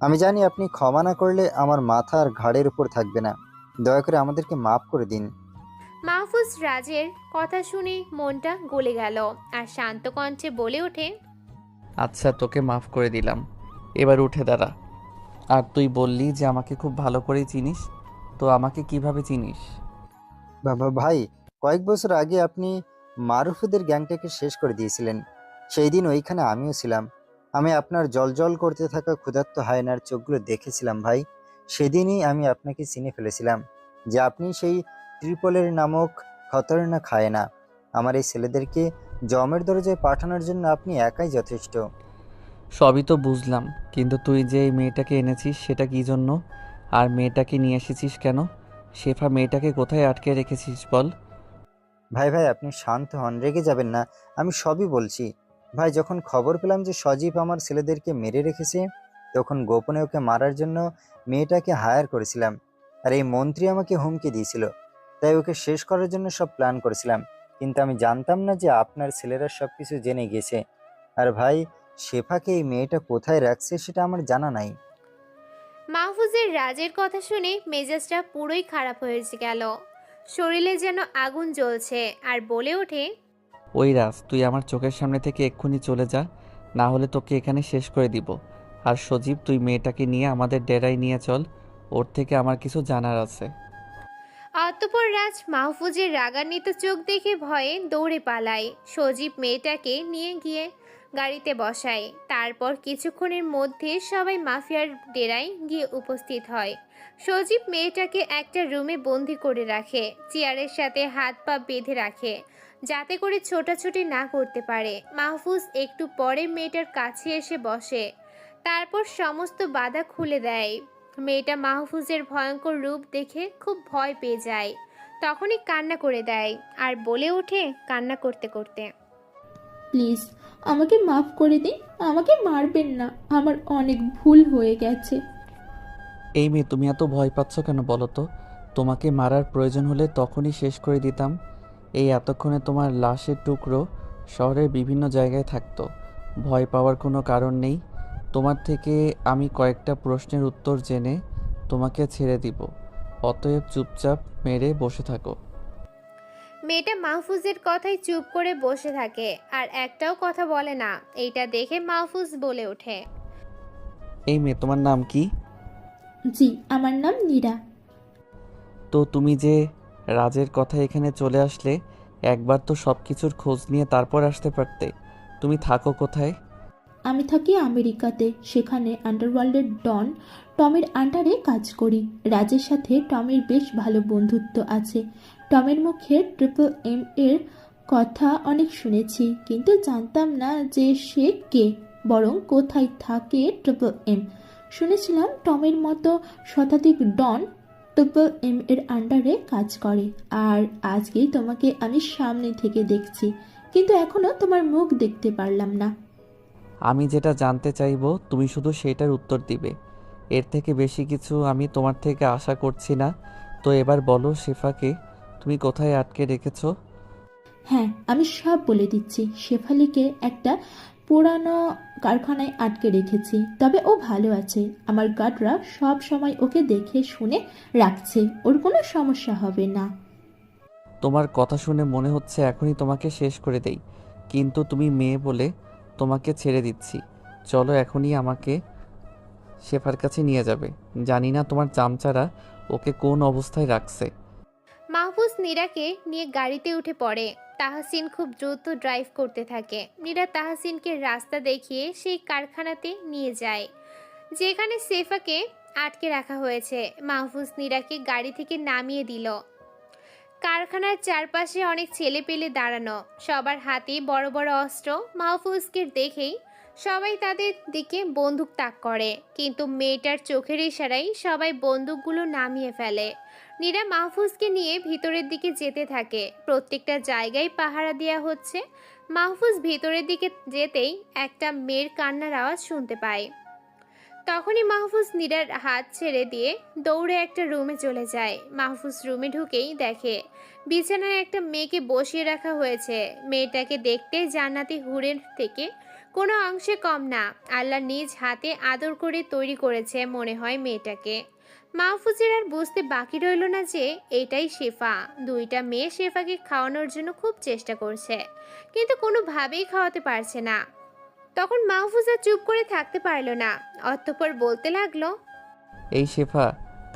আমি জানি আপনি ক্ষমা না করলে আমার মাথা আর ঘাড়ের উপর থাকবে না। দয়া করে আমাদেরকে মাফ করে দিন। মাহফুজ রাজের কথা শুনে মনটা গলে গেল আর শান্ত কণ্ঠে বলে ওঠে, আচ্ছা, তোকে মাফ করে দিলাম। এবার উঠে দাঁড়া। আর তুই বললি যে আমাকে খুব ভালো করেই চিনিস, তো আমাকে কিভাবে চিনিস? বাবা ভাই, কয়েক বছর আগে আপনি মারুফুদের গ্যাংটাকে শেষ করে দিয়েছিলেন। সেই দিন ওইখানে আমিও ছিলাম। আমি আপনার জলজল করতে থাকা ক্ষুধার্ত হায়নার চোখগুলো দেখেছিলাম ভাই। সেদিনই আমি আপনাকে চিনে ফেলেছিলাম যে আপনি সেই ট্রিপলের নামক খতরনাক হায়না। আমার এই ছেলেদেরকে জমের দরজায় পাঠানোর জন্য আপনি একাই যথেষ্ট। সবই তো বুঝলাম, কিন্তু তুই যে এই মেয়েটাকে এনেছিস সেটা কি জন্য? আর মেয়েটাকে নিয়ে এসেছিস কেন? শেফা মেয়েটাকে কোথায় আটকে রেখেছিস বল? ভাই ভাই, আপনি শান্ত হন, রেগে যাবেন না। আমি সবই বলছি। ভাই, যখন খবর পেলাম যে সজীব আমার ছেলেদেরকে মেরে রেখেছে, তখন গোপনে ওকে মারার জন্য মেয়েটাকে হায়ার করেছিলাম। আর এই মন্ত্রী আমাকে হুমকি দিয়েছিল, তাই ওকে শেষ করার জন্য সব প্ল্যান করেছিলাম। কিন্তু আমি জানতাম না যে আপনার ছেলেরা সব কিছু জেনে গেছে। আর ভাই, শেফাকে এই মেয়েটা কোথায় রাখছে সেটা আমার জানা নাই। মাহফুজের রাজের কথা শুনে মেজাজটা পুরোই খারাপ হয়ে গেল। শরীরে যেন আগুন জ্বলছে আর বলে ওঠে, ওই রাজ, তুই আমার চোখের সামনে থেকে এক্ষুনি চলে যা, না হলে তোকে এখানে শেষ করে দিব। আর সজীব, তুই মেয়েটাকে নিয়ে আমাদের ডেরায় নিয়ে চল, ওর থেকে আমার কিছু জানার আছে। অতঃপর রাজ মাহফুজের রাগান্বিত চোখ দেখে ভয়ে দৌড়ে পালায়। সজীব মেয়েটাকে নিয়ে গিয়ে গাড়িতে বসায়। তারপর কিছুক্ষণের মধ্যে সবাই মাফিয়ার ডেরায় গিয়ে উপস্থিত হয়। সজীব মেয়েটাকে একটা রুমে বন্দি করে রাখে, চেয়ারের সাথে হাত পা বেঁধে রাখে যাতে করে ছোটাছুটি না করতে পারে। মাহফুজ একটু পরে মেয়েটার কাছে এসে বসে, তারপর সমস্ত বাধা খুলে দেয়। মেয়েটা মাহফুজের ভয়ঙ্কর রূপ দেখে খুব ভয় পেয়ে যায়। তখনই কান্না করে দেয় আর বলে ওঠে কান্না করতে করতে, প্লিজ আমাকে মাফ করে দিন, আমাকে মারবেন না, আমার অনেক ভুল হয়ে গেছে। এই মেয়ে, তুমি এত ভয় পাচ্ছ কেন বলো তো? তোমাকে মারার প্রয়োজন হলে তখনই শেষ করে দিতাম। এই এতক্ষণে তোমার লাশের টুকরো শহরের বিভিন্ন জায়গায় থাকতো। ভয় পাওয়ার কোনো কারণ নেই। তোমার থেকে আমি কয়েকটা প্রশ্নের উত্তর জেনে তোমাকে ছেড়ে দিব। অতএব চুপচাপ মেরে বসে থাকো। মেয়েটা মাহফুজের কথায় চুপ করে বসে থাকে আর একটাও কথা বলে না। এইটা দেখে মাহফুজ বলে ওঠে, এই মেয়ে, তোমার নাম কি? জি, আমার নাম নীরা। তো তুমি যে রাজের কথা এখানে চলে আসলে, একবার তো সব কিছুর খোঁজ নিয়ে তারপর আসতে পারতে। তুমি থাকো কোথায়? আমি থাকি আমেরিকাতে, সেখানে আন্ডারওয়ার্ল্ডের ডন টমের আন্ডারে কাজ করি। রাজের সাথে টমের বেশ ভালো বন্ধুত্ব আছে। টমের মুখে ট্রিপল এম এর কথা অনেক শুনেছি, কিন্তু জানতাম না যে সে কে, বরং কোথায় থাকে ট্রিপল এম। শুনেছিলাম টমের মতো শতাধিক ডন ট্রিপল এম এর আন্ডারে কাজ করে। আর আজকেই তোমাকে আমি সামনে থেকে দেখছি, কিন্তু এখনো তোমার মুখ দেখতে পারলাম না। আমি যেটা জানতে চাইবো তুমি শুধু সেটার উত্তর দিবে। এর থেকে বেশি কিছু আমি তোমার থেকে আশা করছি না। তো এবার বলো, শেফাকে তুমি কোথায় আটকে রেখেছো? হ্যাঁ, আমি সব বলে দিচ্ছি। শেফালিকে একটা পুরানো কারখানায় আটকে রেখেছি, তবে ও ভালো আছে। আমার গার্ডরা সব সময় ওকে দেখে শুনে রাখছে, ওর কোনো সমস্যা হবে না। তোমার কথা শুনে মনে হচ্ছে এখনই তোমাকে শেষ করে দেই, কিন্তু তুমি মেয়ে বলে তোমাকে ছেড়ে দিচ্ছি। চলো, এখনই আমাকে শেফার কাছে নিয়ে যাবে। জানি না তোমার চামচারা ওকে কোন অবস্থায় রাখছে। মাহফুজ নীরাকে নিয়ে গাড়িতে উঠে পড়ে। তাহসিন খুব দ্রুত ড্রাইভ করতে থাকে। নীরা তাহসিনকে রাস্তা দেখিয়ে সেই কারখানাতে নিয়ে যায় যেখানে সেফাকে আটকে রাখা হয়েছে। মাহফুজ নীরাকে গাড়ি থেকে নামিয়ে দিল। কারখানার চারপাশে অনেক ছেলে পেলে দাঁড়ানো, সবার হাতে বড় বড় অস্ত্র। মাহফুজকে দেখেই সবাই তাদের দিকে বন্দুক তাক করে, কিন্তু মেয়েটার চোখের ইশারায় সবাই বন্দুকগুলো নামিয়ে ফেলে। নীরা মাহফুজকে নিয়ে ভিতরের দিকে যেতে থাকে। প্রত্যেকটা জায়গায় পাহারা দেওয়া হচ্ছে। মাহফুজ ভিতরের দিকে যেতেই একটা মেয়ের কান্নার আওয়াজ শুনতে পায়। তখনই মাহফুজ নীরার হাত ছেড়ে দিয়ে দৌড়ে একটা রুমে চলে যায়। মাহফুজ রুমে ঢুকেই দেখে বিছানায় একটা মেয়েকে বসিয়ে রাখা হয়েছে। মেয়েটাকে দেখতে জান্নাতি হুরের থেকে কোনো অংশে কম না। আল্লাহ নিজ হাতে আদর করে তৈরি করেছে মনে হয় মেয়েটাকে। মাহফুজের আর বুঝতে বাকি রইল না যে এটাই শেফা। দুইটা মেয়ে শেফাকে খাওয়ানোর জন্য খুব চেষ্টা করছে, কিন্তু কোনোভাবেই খাওয়াতে পারছে না। তখন মাহফুজ আর চুপ করে থাকতে পারল না, অতঃপর বলতে লাগলো, এই শেফা,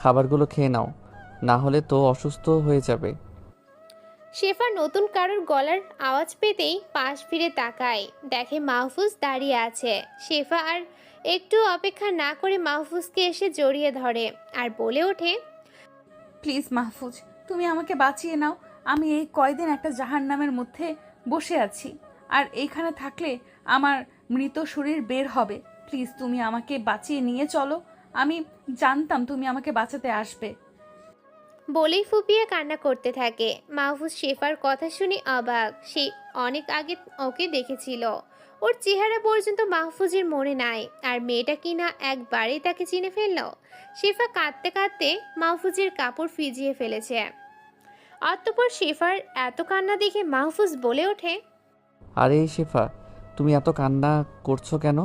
খাবারগুলো খেয়ে নাও, না হলে তো অসুস্থ হয়ে যাবে। শেফা নতুন কারোর গলার আওয়াজ পেতেই পাশ ফিরে তাকায়, দেখে মাহফুজ দাঁড়িয়ে আছে। শেফা আর একটু অপেক্ষা না করে মাহফুজকে এসে জড়িয়ে ধরে আর বলে ওঠে, প্লিজ মাহফুজ, তুমি আমাকে বাঁচিয়ে নাও। আমি এই কয়দিন একটা জাহান্নামের মধ্যে বসে আছি, আর এইখানে থাকলে আমার মৃত শরীর বের হবে। প্লিজ তুমি আমাকে বাঁচিয়ে নিয়ে চলো। আমি জানতাম তুমি আমাকে বাঁচাতে আসবে। বলেই ফুপিয়ে কান্না করতে থাকে। মাহফুজ শেফার কথা শুনে অবাক। সে অনেক আগে ওকে দেখেছিল, ওর চেহারা পর্যন্ত মাহফুজের মনে নাই, আর মেয়েটা কিনা একবারেই তাকে চিনে ফেলল। শেফা কাঁদতে কাঁদতে মাহফুজের কাপড় ভিজিয়ে ফেলেছে। অতঃপর শেফার এত কান্না দেখে মাহফুজ বলে ওঠে, আরে শেফা, তুমি এত কান্না করছো কেন?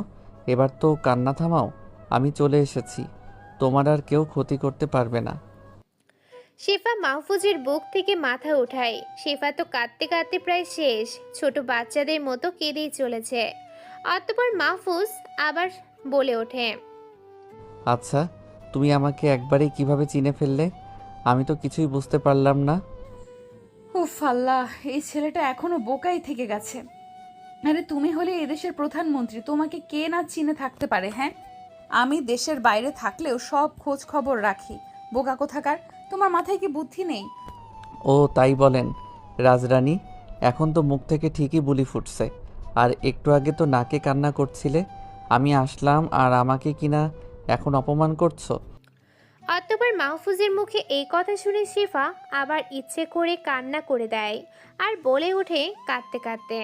এবার তো কান্না থামাও, আমি চলে এসেছি, তোমার আর কেউ ক্ষতি করতে পারবে না। শেফা মাহফুজের বুক থেকে মাথা উঠায়। শেফা তো কাঁদতে কাঁদতে প্রায় শেষ, ছোট বাচ্চাদের মতো কেঁদেই চলেছে। অতঃপর মাহফুজ আবার বলে ওঠে, আচ্ছা, তুমি আমাকে একবারেই কিভাবে চিনে ফেললে? আমি তো কিছুই বুঝতে পারলাম না। উফ আল্লাহ, এই ছেলেটা এখনো বোকাই থেকে গেছে। আরে তুমি হলে এদেশের প্রধানমন্ত্রী, তোমাকে কে না চিনে থাকতে পারে? হ্যাঁ, আমি দেশের বাইরে থাকলেও সব খোঁজ খবর রাখি। বোকা কোথাকার, তোমার মাথায় কি বুদ্ধি নেই? ও তাই বলেন রাজরানী, এখন তো মুখ থেকে ঠিকই বুলি ফুটছে, আর একটু আগে তো নাকে কান্না করছিলে। আমি আসলাম আর আমাকে কিনা এখন অপমান করছো? অতঃপর মাহফুজের মুখে এই কথা শুনে শেফা আবার ইচ্ছে করে কান্না করে দেয় আর বলে ওঠে কাঁদতে কাঁদতে,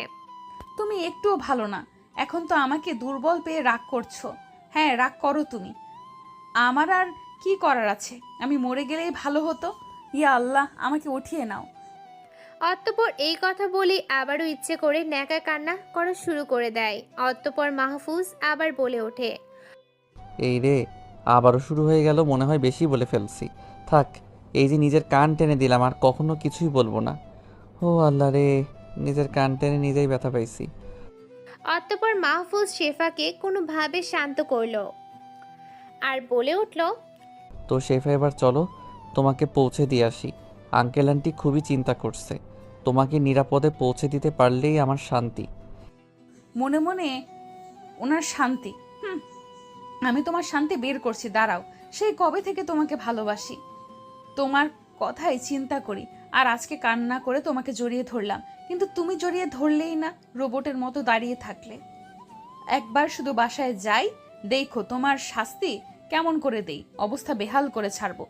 তুমি একটুও ভালো না। এখন তো আমাকে দুর্বল পেয়ে রাগ করছো। হ্যাঁ, রাগ করো তুমি, আমার আর কি করার আছে? আমি মরে গেলেই ভালো হতো। ইয়া আল্লাহ, আমাকে উঠিয়ে নাও। অতঃপর এই কথা বলে আবারও ইচ্ছে করে ন্যাকা কান্না করা শুরু করে দেয়। অতঃপর মাহফুজ আবার বলে ওঠে, এই রে, আবারও শুরু হয়ে গেল, মনে হয় বেশি বলে ফেলছি। থাক, এই যে নিজের কান টেনে দিলাম, আর কখনো কিছুই বলবো না। ও আল্লাহ রে, নিজের কান টেনে নিজেই ব্যথা পাইছি। অতঃপর মাহফুজ শেফাকে কোনোভাবে শান্ত করলো আর বলে উঠল, তো শেফা, এবার চলো তোমাকে পৌঁছে দিয়ে আসি। আঙ্কেল আন্টি খুবই চিন্তা করছে, তোমাকে নিরাপদে পৌঁছে দিতে পারলেই আমার শান্তি। মনে মনে ওনার শান্তি? আমি তোমার শান্তি বের করছি, দাঁড়াও। সেই কবে থেকে তোমাকে ভালোবাসি, তোমার কথাই চিন্তা করি, আর আজকে কান্না করে তোমাকে জড়িয়ে ধরলাম। কিন্তু তুমি জড়িয়ে ধরলেই না, রোবটের মতো দাঁড়িয়ে থাকলে। একবার শুধু বাসায় যাই, দেখো তোমার শাস্তি কেমন করে দেই, অবস্থা বেহাল করে ছাড়বো।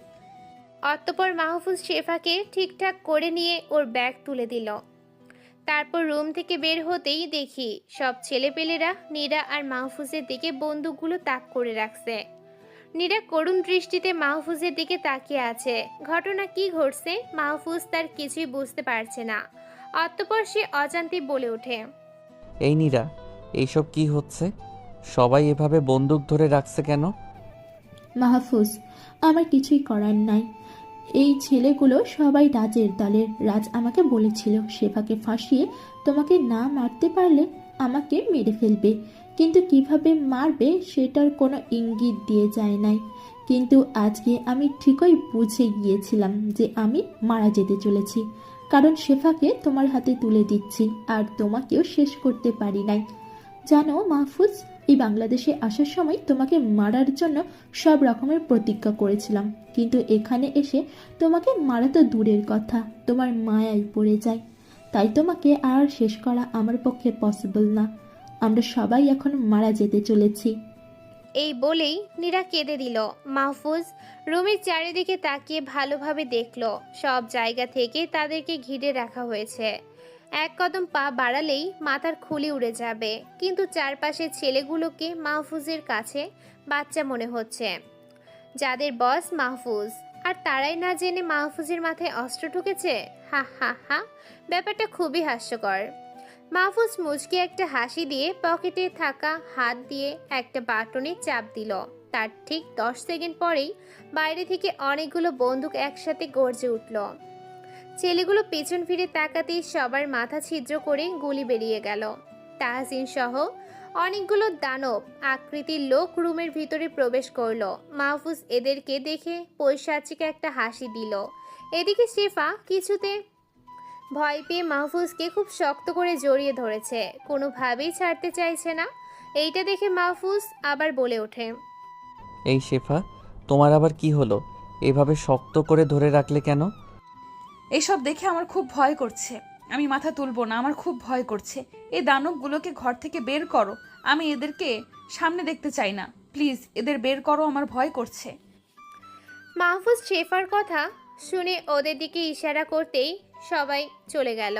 অতঃপর মাহফুজ শেফাকে ঠিকঠাক করে নিয়ে ওর ব্যাগ তুলে দিল। তারপর রুম থেকে বের হতেই দেখি সব ছেলেপেলেরা নীরা আর মাহফুজের দিকে বন্দুকগুলো তাক করে রাখছে। নীরা করুণ দৃষ্টিতে মাহফুজের দিকে তাকিয়ে আছে। ঘটনা কি ঘটছে মাহফুজ তার কিছুই বুঝতে পারছে না। অতঃপর সে অজান্তে বলে ওঠে, এই নীরা, এইসব কি হচ্ছে? সবাই এভাবে বন্দুক ধরে রাখছে কেন? মাহফুজ, আমার কিছুই করার নাই। এই ছেলেগুলো সবাই রাজের দলের। রাজ আমাকে বলেছিল শেফাকে ফাঁসিয়ে তোমাকে না মারতে পারলে আমাকে মেরে ফেলবে, কিন্তু কিভাবে মারবে সেটার কোনো ইঙ্গিত দিয়ে যায় নাই। কিন্তু আজকে আমি ঠিকই বুঝে গিয়েছিলাম যে আমি মারা যেতে চলেছি, কারণ শেফাকে তোমার হাতে তুলে দিচ্ছি, আর তোমাকেও শেষ করতে পারি নাই। জানো মাহফুজ, এই বাংলাদেশে আসার সময় তোমাকে মারার জন্য সব রকমের প্রতিজ্ঞা করেছিলাম, কিন্তু এখানে এসে তোমাকে মারা তো দূরের কথা, তোমার মায়ায় পড়ে যায়। তাই তোমাকে আর শেষ করা আমার পক্ষে পসিবল না। আমরা সবাই এখন মারা যেতে চলেছি। এই বলেই নীরা কেঁদে দিল। মাহফুজ রুমের চারিদিকে তাকিয়ে ভালোভাবে দেখলো সব জায়গা থেকে তাদেরকে ঘিরে রাখা হয়েছে। এক কদম পা বাড়ালেই মাথার খুলি উড়ে যাবে, কিন্তু চারপাশের ছেলেগুলোকে মাহফুজের কাছে বাচ্চা মনে হচ্ছে, যাদের বস মাহফুজ, আর তারাই না জেনে মাহফুজের মাথায় অস্ত্র ঢুকেছে। হা হা হা, ব্যাপারটা খুবই হাস্যকর। মাহফুজ মুচকি একটা হাসি দিয়ে পকেটে থাকা হাত দিয়ে একটা বাটনে চাপ দিল। তার ঠিক 10 সেকেন্ড পরেই বাইরে থেকে অনেকগুলো বন্দুক একসাথে গর্জে উঠল। ছেলেগুলো পেছন ফিরে তাকাতেই সবার মাথা ছিদ্র করে গুলি বেরিয়ে গেল। তাহসিন সহ অনেকগুলো দানব আকৃতির লোক রুমের ভিতরে প্রবেশ করলো। মাহফুজ এদেরকে দেখে পৈশাচিক একটা হাসি দিল। এদিকে শেফা কিছুতে ভয় পেয়ে মাহফুজকে খুব শক্ত করে জড়িয়ে ধরেছে, কোনোভাবেই ছাড়তে চাইছে না। এইটা দেখে মাহফুজ আবার বলে ওঠে, এই শেফা, তোমার আবার কি হলো? এভাবে শক্ত করে ধরে রাখলে কেন? এইসব দেখে আমার খুব ভয় করছে। আমি মাথা তুলবো না, আমার খুব ভয় করছে। এই দানবগুলোকে ঘর থেকে বের করো, আমি এদেরকে সামনে দেখতে চাই না। প্লিজ এদের বের করো, আমার ভয় করছে। মাহফুজ শেফার কথা শুনে ওদের দিকে ইশারা করতেই সবাই চলে গেল।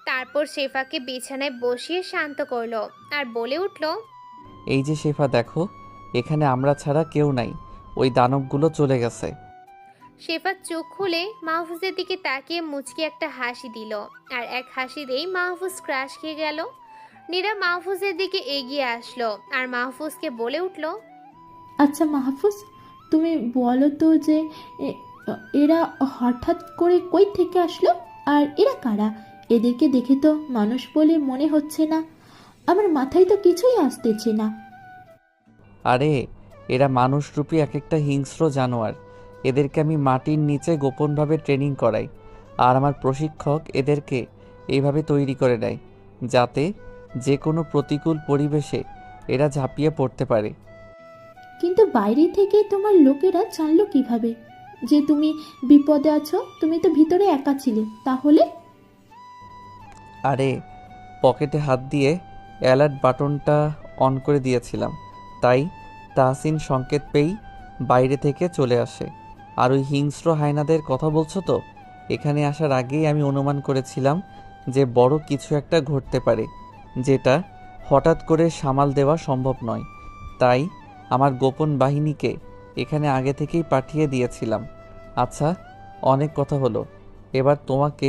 তারপর শেফাকে বিছানায় বসিয়ে শান্ত করলো আর বলে উঠল, এই যে শেফা, দেখো এখানে আমরা ছাড়া কেউ নাই, ওই দানবগুলো চলে গেছে। শেফা চোখ খুলে মাহফুজের দিকে তাকিয়ে মুচকি একটা হাসি দিল, আর এক হাসি দিয়েই মাহফুজ ক্রাশ খেয়ে গেল। নীরা মাহফুজের দিকে এগিয়ে আসলো আর মাহফুজকে বলে উঠল, আচ্ছা মাহফুজ, তুমি বলো তো যে এরা হঠাৎ করে কই থেকে আসলো, আর এরা কারা? এদেরকে দেখে তো মানুষ বলে মনে হচ্ছে না, আমার মাথায় তো কিছুই আসতেছে না। আরে এরা মানুষরূপী এক একটা হিংস্র জানোয়ার। এদেরকে আমি মাটির নিচে গোপনভাবে ট্রেনিং করাই, আর আমার প্রশিক্ষক এদেরকে এইভাবে তৈরি করে দেয় যাতে যে কোনো প্রতিকূল পরিবেশে এরা ঝাঁপিয়ে পড়তে পারে। কিন্তু বাইরে থেকে তোমার লোকেরা জানলো কিভাবে যে তুমি বিপদে আছো? তুমি তো ভিতরে একা ছিলে, তাহলে? আরে পকেটে হাত দিয়ে অ্যালার্ট বাটনটা অন করে দিয়েছিলাম, তাই তাহসিন সংকেত পেয়েই বাইরে থেকে চলে আসে। আর ওই হিংস্র হায়নাদের কথা বলছো তো? এখানে আসার আগেই আমি অনুমান করেছিলাম যে বড় কিছু একটা ঘটতে পারে, যেটা হঠাৎ করে সামাল দেওয়া সম্ভব নয়। তাই আমার গোপন বাহিনীকে এখানে আগে থেকেই পাঠিয়ে দিয়েছিলাম। আচ্ছা, অনেক কথা হলো, এবার তোমাকে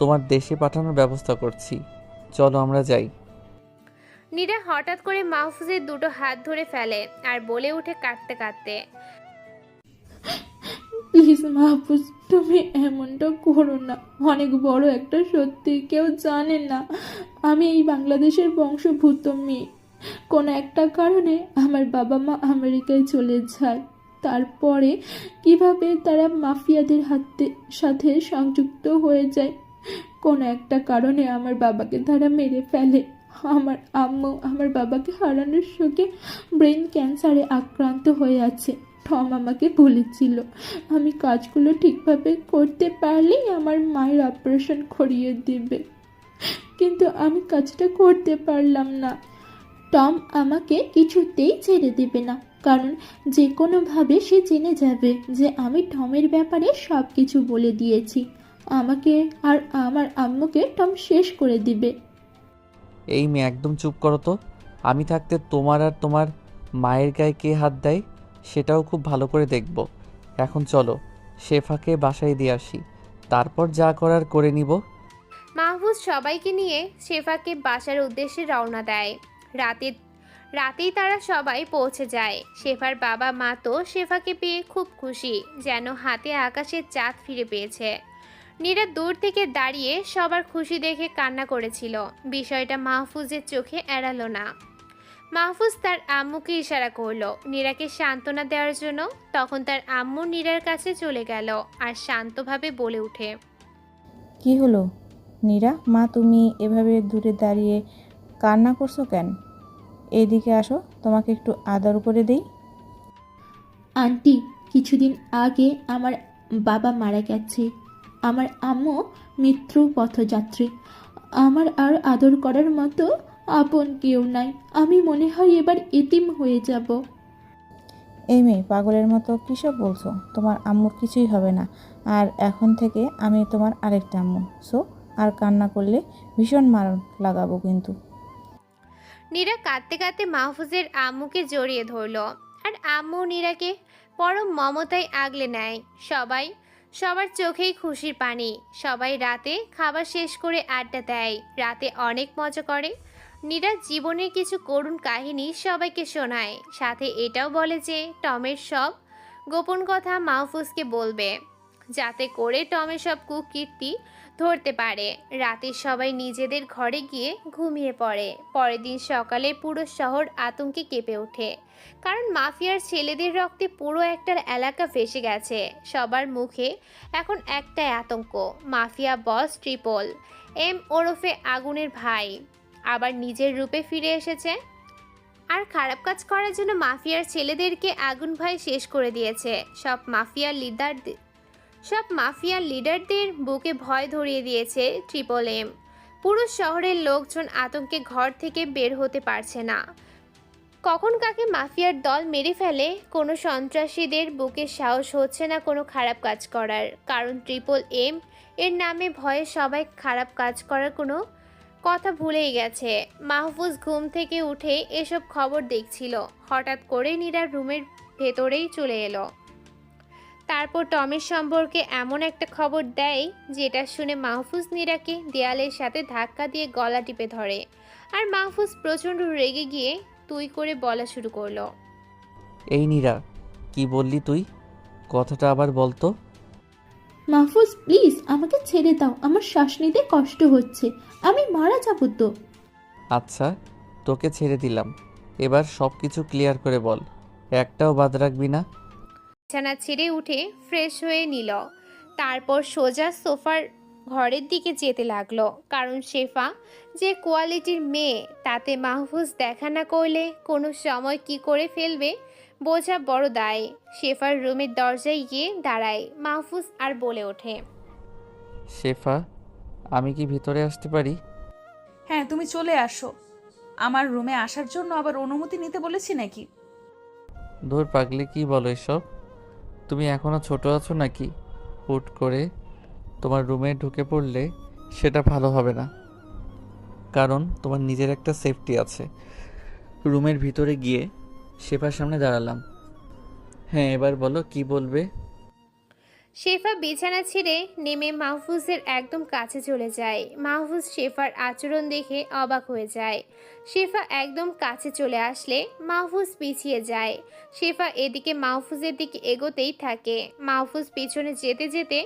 তোমার দেশে পাঠানোর ব্যবস্থা করছি। চলো আমরা যাই। নীরা হঠাৎ করে মাহফুজের দুটো হাত ধরে ফেলে আর বলে উঠে কাঁদতে কাঁদতে, প্লিজ মাহফুজ, তুমি এমনটা করো না। অনেক বড় একটা সত্যি, কেউ জানে না আমি এই বাংলাদেশের বংশভূত মেয়ে। কোনো একটা কারণে আমার বাবা মা আমেরিকায় চলে যায়, তারপরে কিভাবে তারা মাফিয়াদের সাথে সংযুক্ত হয়ে যায়। কোনো একটা কারণে আমার বাবাকে তারা মেরে ফেলে। আমার আম্মু আমার বাবাকে হারানোর শোকে ব্রেন ক্যান্সারে আক্রান্ত হয়ে আছে। টম আমাকে বলেছিল আমি কাজগুলো ঠিকভাবে করতে পারলেই আমার মায়ের অপারেশন করিয়ে দেবে, কিন্তু আমি কাজটা করতে পারলাম না। টম আমাকে কিছুতেই ছেড়ে দেবে না, কারণ যে কোনোভাবে সে জেনে যাবে যে আমি টমের ব্যাপারে সব কিছু বলে দিয়েছি। আমাকে আর আমার আম্মুকে টম শেষ করে দিবে। এই মেয়ে, একদম চুপ করো তো। আমি থাকতে তোমার আর তোমার মায়ের গায়ে কে হাত দেয় সেটাও খুব ভালো করে দেখব। এখন চলো শেফাকে বাসায় দিয়ে আসি, তারপর যা করার করে নিব। মাহফুজ সবাইকে নিয়ে শেফাকে বাসার উদ্দেশ্যে রওনা দেয়। রাতেই তারা সবাই পৌঁছে যায়। শেফার বাবা মা তো শেফাকে পেয়ে খুব খুশি, যেন হাতে আকাশের চাঁদ ফিরে পেয়েছে। নীরা দূর থেকে দাঁড়িয়ে সবার খুশি দেখে কান্না করেছিল। বিষয়টা মাহফুজের চোখে এড়ালো না। মাহফুজ তার আম্মুকে ইশারা করলো নীরাকে সান্ত্বনা দেওয়ার জন্য। তখন তার আম্মু নীরার কাছে চলে গেল আর শান্তভাবে বলে ওঠে, কি হলো নীরা মা, তুমি এভাবে দূরে দাঁড়িয়ে কান্না করছো কেন? এইদিকে আসো, তোমাকে একটু আদর করে দেই। আন্টি, কিছুদিন আগে আমার বাবা মারা গেছে। আমার আম্মু মৃত্যু পথযাত্রী। আমার আর আদর করার মতো আপন কেউ নাই। আমি মনে হয় এবার এতিম হয়ে যাব। এই মেয়ে পাগলের মতো কিসব বলছো? তোমার আম্মুর কিছুই হবে না। আর এখন থেকে আমি তোমার আরেকটা আম্মু। সো আর কান্না করলে ভীষণ মারণ লাগাবো কিন্তু। নীরা কাঁদতে কাঁদতে মাহফুজের আম্মুকে জড়িয়ে ধরল। আর আম্মু নীরাকে পরম মমতায় আগলে নেয়। সবার চোখেই খুশির পানি। সবাই রাতে খাবার শেষ করে আড্ডা দেয়, রাতে অনেক মজা করে। নীরা জীবনের কিছু করুণ কাহিনী সবাইকে শোনায়, সাথে এটাও বলে যে টমের সব গোপন কথা মাহফুজকে বলবে, যাতে করে টমের সব কুকীর্তি ধরতে পারে। রাতে সবাই নিজেদের ঘরে গিয়ে ঘুমিয়ে পড়ে। পরের দিন সকালে পুরো শহর আতঙ্কে কেঁপে ওঠে, কারণ মাফিয়ার ছেলেদের রক্তে পুরো একটা এলাকা ভেসে গেছে। সবার মুখে এখন একটাই আতঙ্ক, মাফিয়া বস ট্রিপল এম ওরফে আগুনের ভাই আবার নিজের রূপে ফিরে এসেছে। আর খারাপ কাজ করার জন্য মাফিয়ার ছেলেদেরকে আগুন ভাই শেষ করে দিয়েছে। সব মাফিয়ার লিডারদের বুকে ভয় ধরিয়ে দিয়েছে ট্রিপল এম। পুরো শহরের লোকজন আতঙ্কে ঘর থেকে বের হতে পারছে না। কখন কাকে মাফিয়ার দল মেরে ফেলে, কোনো সন্ত্রাসীদের বুকে সাহস হচ্ছে না কোনো খারাপ কাজ করার, কারণ ট্রিপল এম এর নামে ভয়ে সবাই খারাপ কাজ করার কোনো কথা ভুলেই গেছে। মাহফুজ ঘুম থেকে উঠে এসব খবর দেখছিল। হঠাৎ করে নীরা রুমের ভেতরেই চলে এলো। তারপর টমের সম্পর্কে এমন একটা খবর দেয় যেটা শুনে মাহফুজ নীরাকে দেয়ালের সাথে ধাক্কা দিয়ে গলা টিপে ধরে। আর মাহফুজ প্রচণ্ড রেগে গিয়ে তুই করে বলা শুরু করলো। এই নীরা, কি বললি তুই? কথাটা আবার বলতো। মাহফুজ প্লিজ আমাকে ছেড়ে দাও, আমার শ্বাস নিতে কষ্ট হচ্ছে, আমি মারা যাব তো। আচ্ছা, তোকে ছেড়ে দিলাম, এবার সব কিছু ক্লিয়ার করে বল, একটাও বাদ রাখবি না। বিছানা ছেড়ে উঠে ফ্রেশ হয়ে নিল। তারপর সোজা সোফার ঘরের দিকে যেতে লাগলো, কারণ শেফা যে কোয়ালিটির মেয়ে তাতে মাহফুজ দেখা না করলে কোনো সময় কি করে ফেলবে বোঝা বড় দায়। শেফার রুমের দরজায় গিয়ে দাঁড়ায় মাহফুজ আর বলে ওঠে, শেফা, আমি কি ভিতরে আসতে পারি? হ্যাঁ, তুমি চলে আসো। আমার রুমে আসার জন্য আবার অনুমতি নিতে বলেছি নাকি? ধুর পাগলি, কি বলো এসব? তুমি এখনো ছোট আছো নাকি? হুট করে তোমার রুমে ঢুকে পড়লে সেটা ভালো হবে না, কারণ তোমার নিজের একটা সেফটি আছে। রুমের ভিতরে গিয়ে শেফার সামনে দাঁড়ালাম। হ্যাঁ, এবার বলো কি বলবে। শেফা বিছানা ছেড়ে নেমে মাহফুজের একদম কাছে চলে যায়। মাহফুজ শেফার আচরণ দেখে অবাক হয়ে যায়। শেফা একদম কাছে চলে আসলে মাহফুজ পিছিয়ে যায়। শেফা এদিকে মাহফুজের দিকে এগোতেই থাকে। মাহফুজ পিছনে যেতে যেতে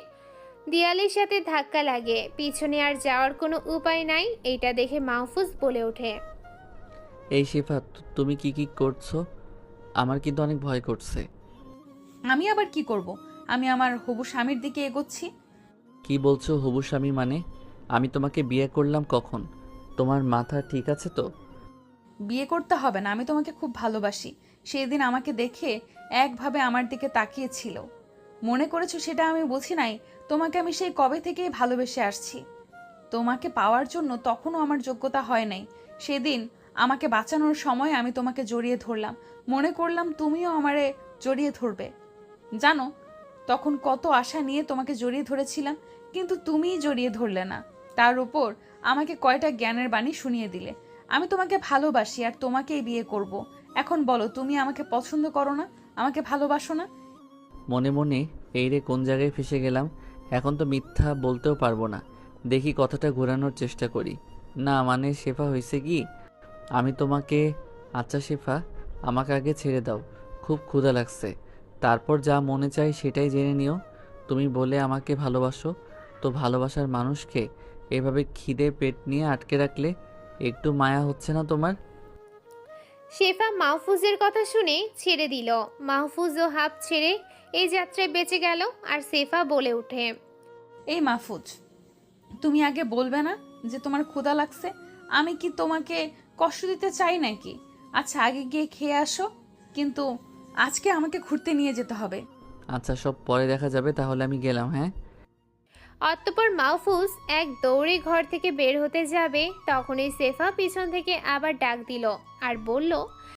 দেয়ালের সাথে ধাক্কা লাগে। পিছনে আর যাওয়ার কোনো উপায় নাই। এটা দেখে মাহফুজ বলে ওঠে, এই শেফা, তুমি কি কি করছো? আমার কিন্তু অনেক ভয় করছে। আমি আবার কি করব? আমি আমার হবু স্বামীর দিকে এগোচ্ছি। কি বলছো হবু স্বামী মানে? আমি তোমাকে বিয়ে করলাম কখন? তোমার মাথা ঠিক আছে তো? বিয়ে করতে হবে না, আমি তোমাকে খুব ভালোবাসি। সেদিন আমাকে দেখে একভাবে আমার দিকে তাকিয়েছিল, মনে করেছো সেটা আমি বুঝি নাই? তোমাকে আমি সেই কবে থেকেই ভালোবেসে আসছি। তোমাকে পাওয়ার জন্য তখনও আমার যোগ্যতা হয় নাই। সেদিন আমাকে বাঁচানোর সময় আমি তোমাকে জড়িয়ে ধরলাম, মনে করলাম তুমিও আমারে জড়িয়ে ধরবে। জানো, তখন কত আশা নিয়ে তোমাকে জড়িয়ে ধরেছিলাম, কিন্তু তুমিই জড়িয়ে ধরলে না। তার উপর আমাকে কয়টা জ্ঞানের বাণী শুনিয়ে দিলে। আমি তোমাকে ভালোবাসি আর তোমাকেই বিয়ে করব। এখন বলো, তুমি আমাকে পছন্দ করো না? আমাকে ভালোবাসো না? মনে মনে এই রে কোন জায়গায় ফেসে গেলাম। এখন তো মিথ্যা বলতেও পারবো না। দেখি কথাটা ঘোরানোর চেষ্টা করি। না মানে শেফা, হয়েছে কি, আমি তোমাকে, আচ্ছা শেফা, আমাকে আগে ছেড়ে দাও, খুব ক্ষুধা লাগছে, তারপর যা মনে চাই সেটাই জেনে নিও। তুমি বলে আমাকে ভালোবাসো, তো ভালোবাসার মানুষকে এভাবে খিদে পেট নিয়ে আটকে রাখলে একটু মায়া হচ্ছে না তোমার? শেফা মাহফুজের কথা শুনে ছেড়ে দিল। মাহফুজও হাঁপ ছেড়ে এই যাত্রায় বেঁচে গেল। আর শেফা বলে ওঠে, এই মাহফুজ, তুমি আগে বলবে না যে তোমার ক্ষুধা লাগছে? আমি কি তোমাকে কষ্ট দিতে চাই নাকি? আচ্ছা, আগে গিয়ে খেয়ে আসো, কিন্তু আজকে আমাকে ঘুরতে নিয়ে যেতে হবে। আচ্ছা, সব পরে দেখা যাবে, তাহলে আমি গেলাম। হ্যাঁ। অতঃপর মাহফুজ এক দৌড়ে ঘর থেকে বের হতে যাবে, তখনই সেফা পিছন থেকে আবার ডাক দিল আর বলল,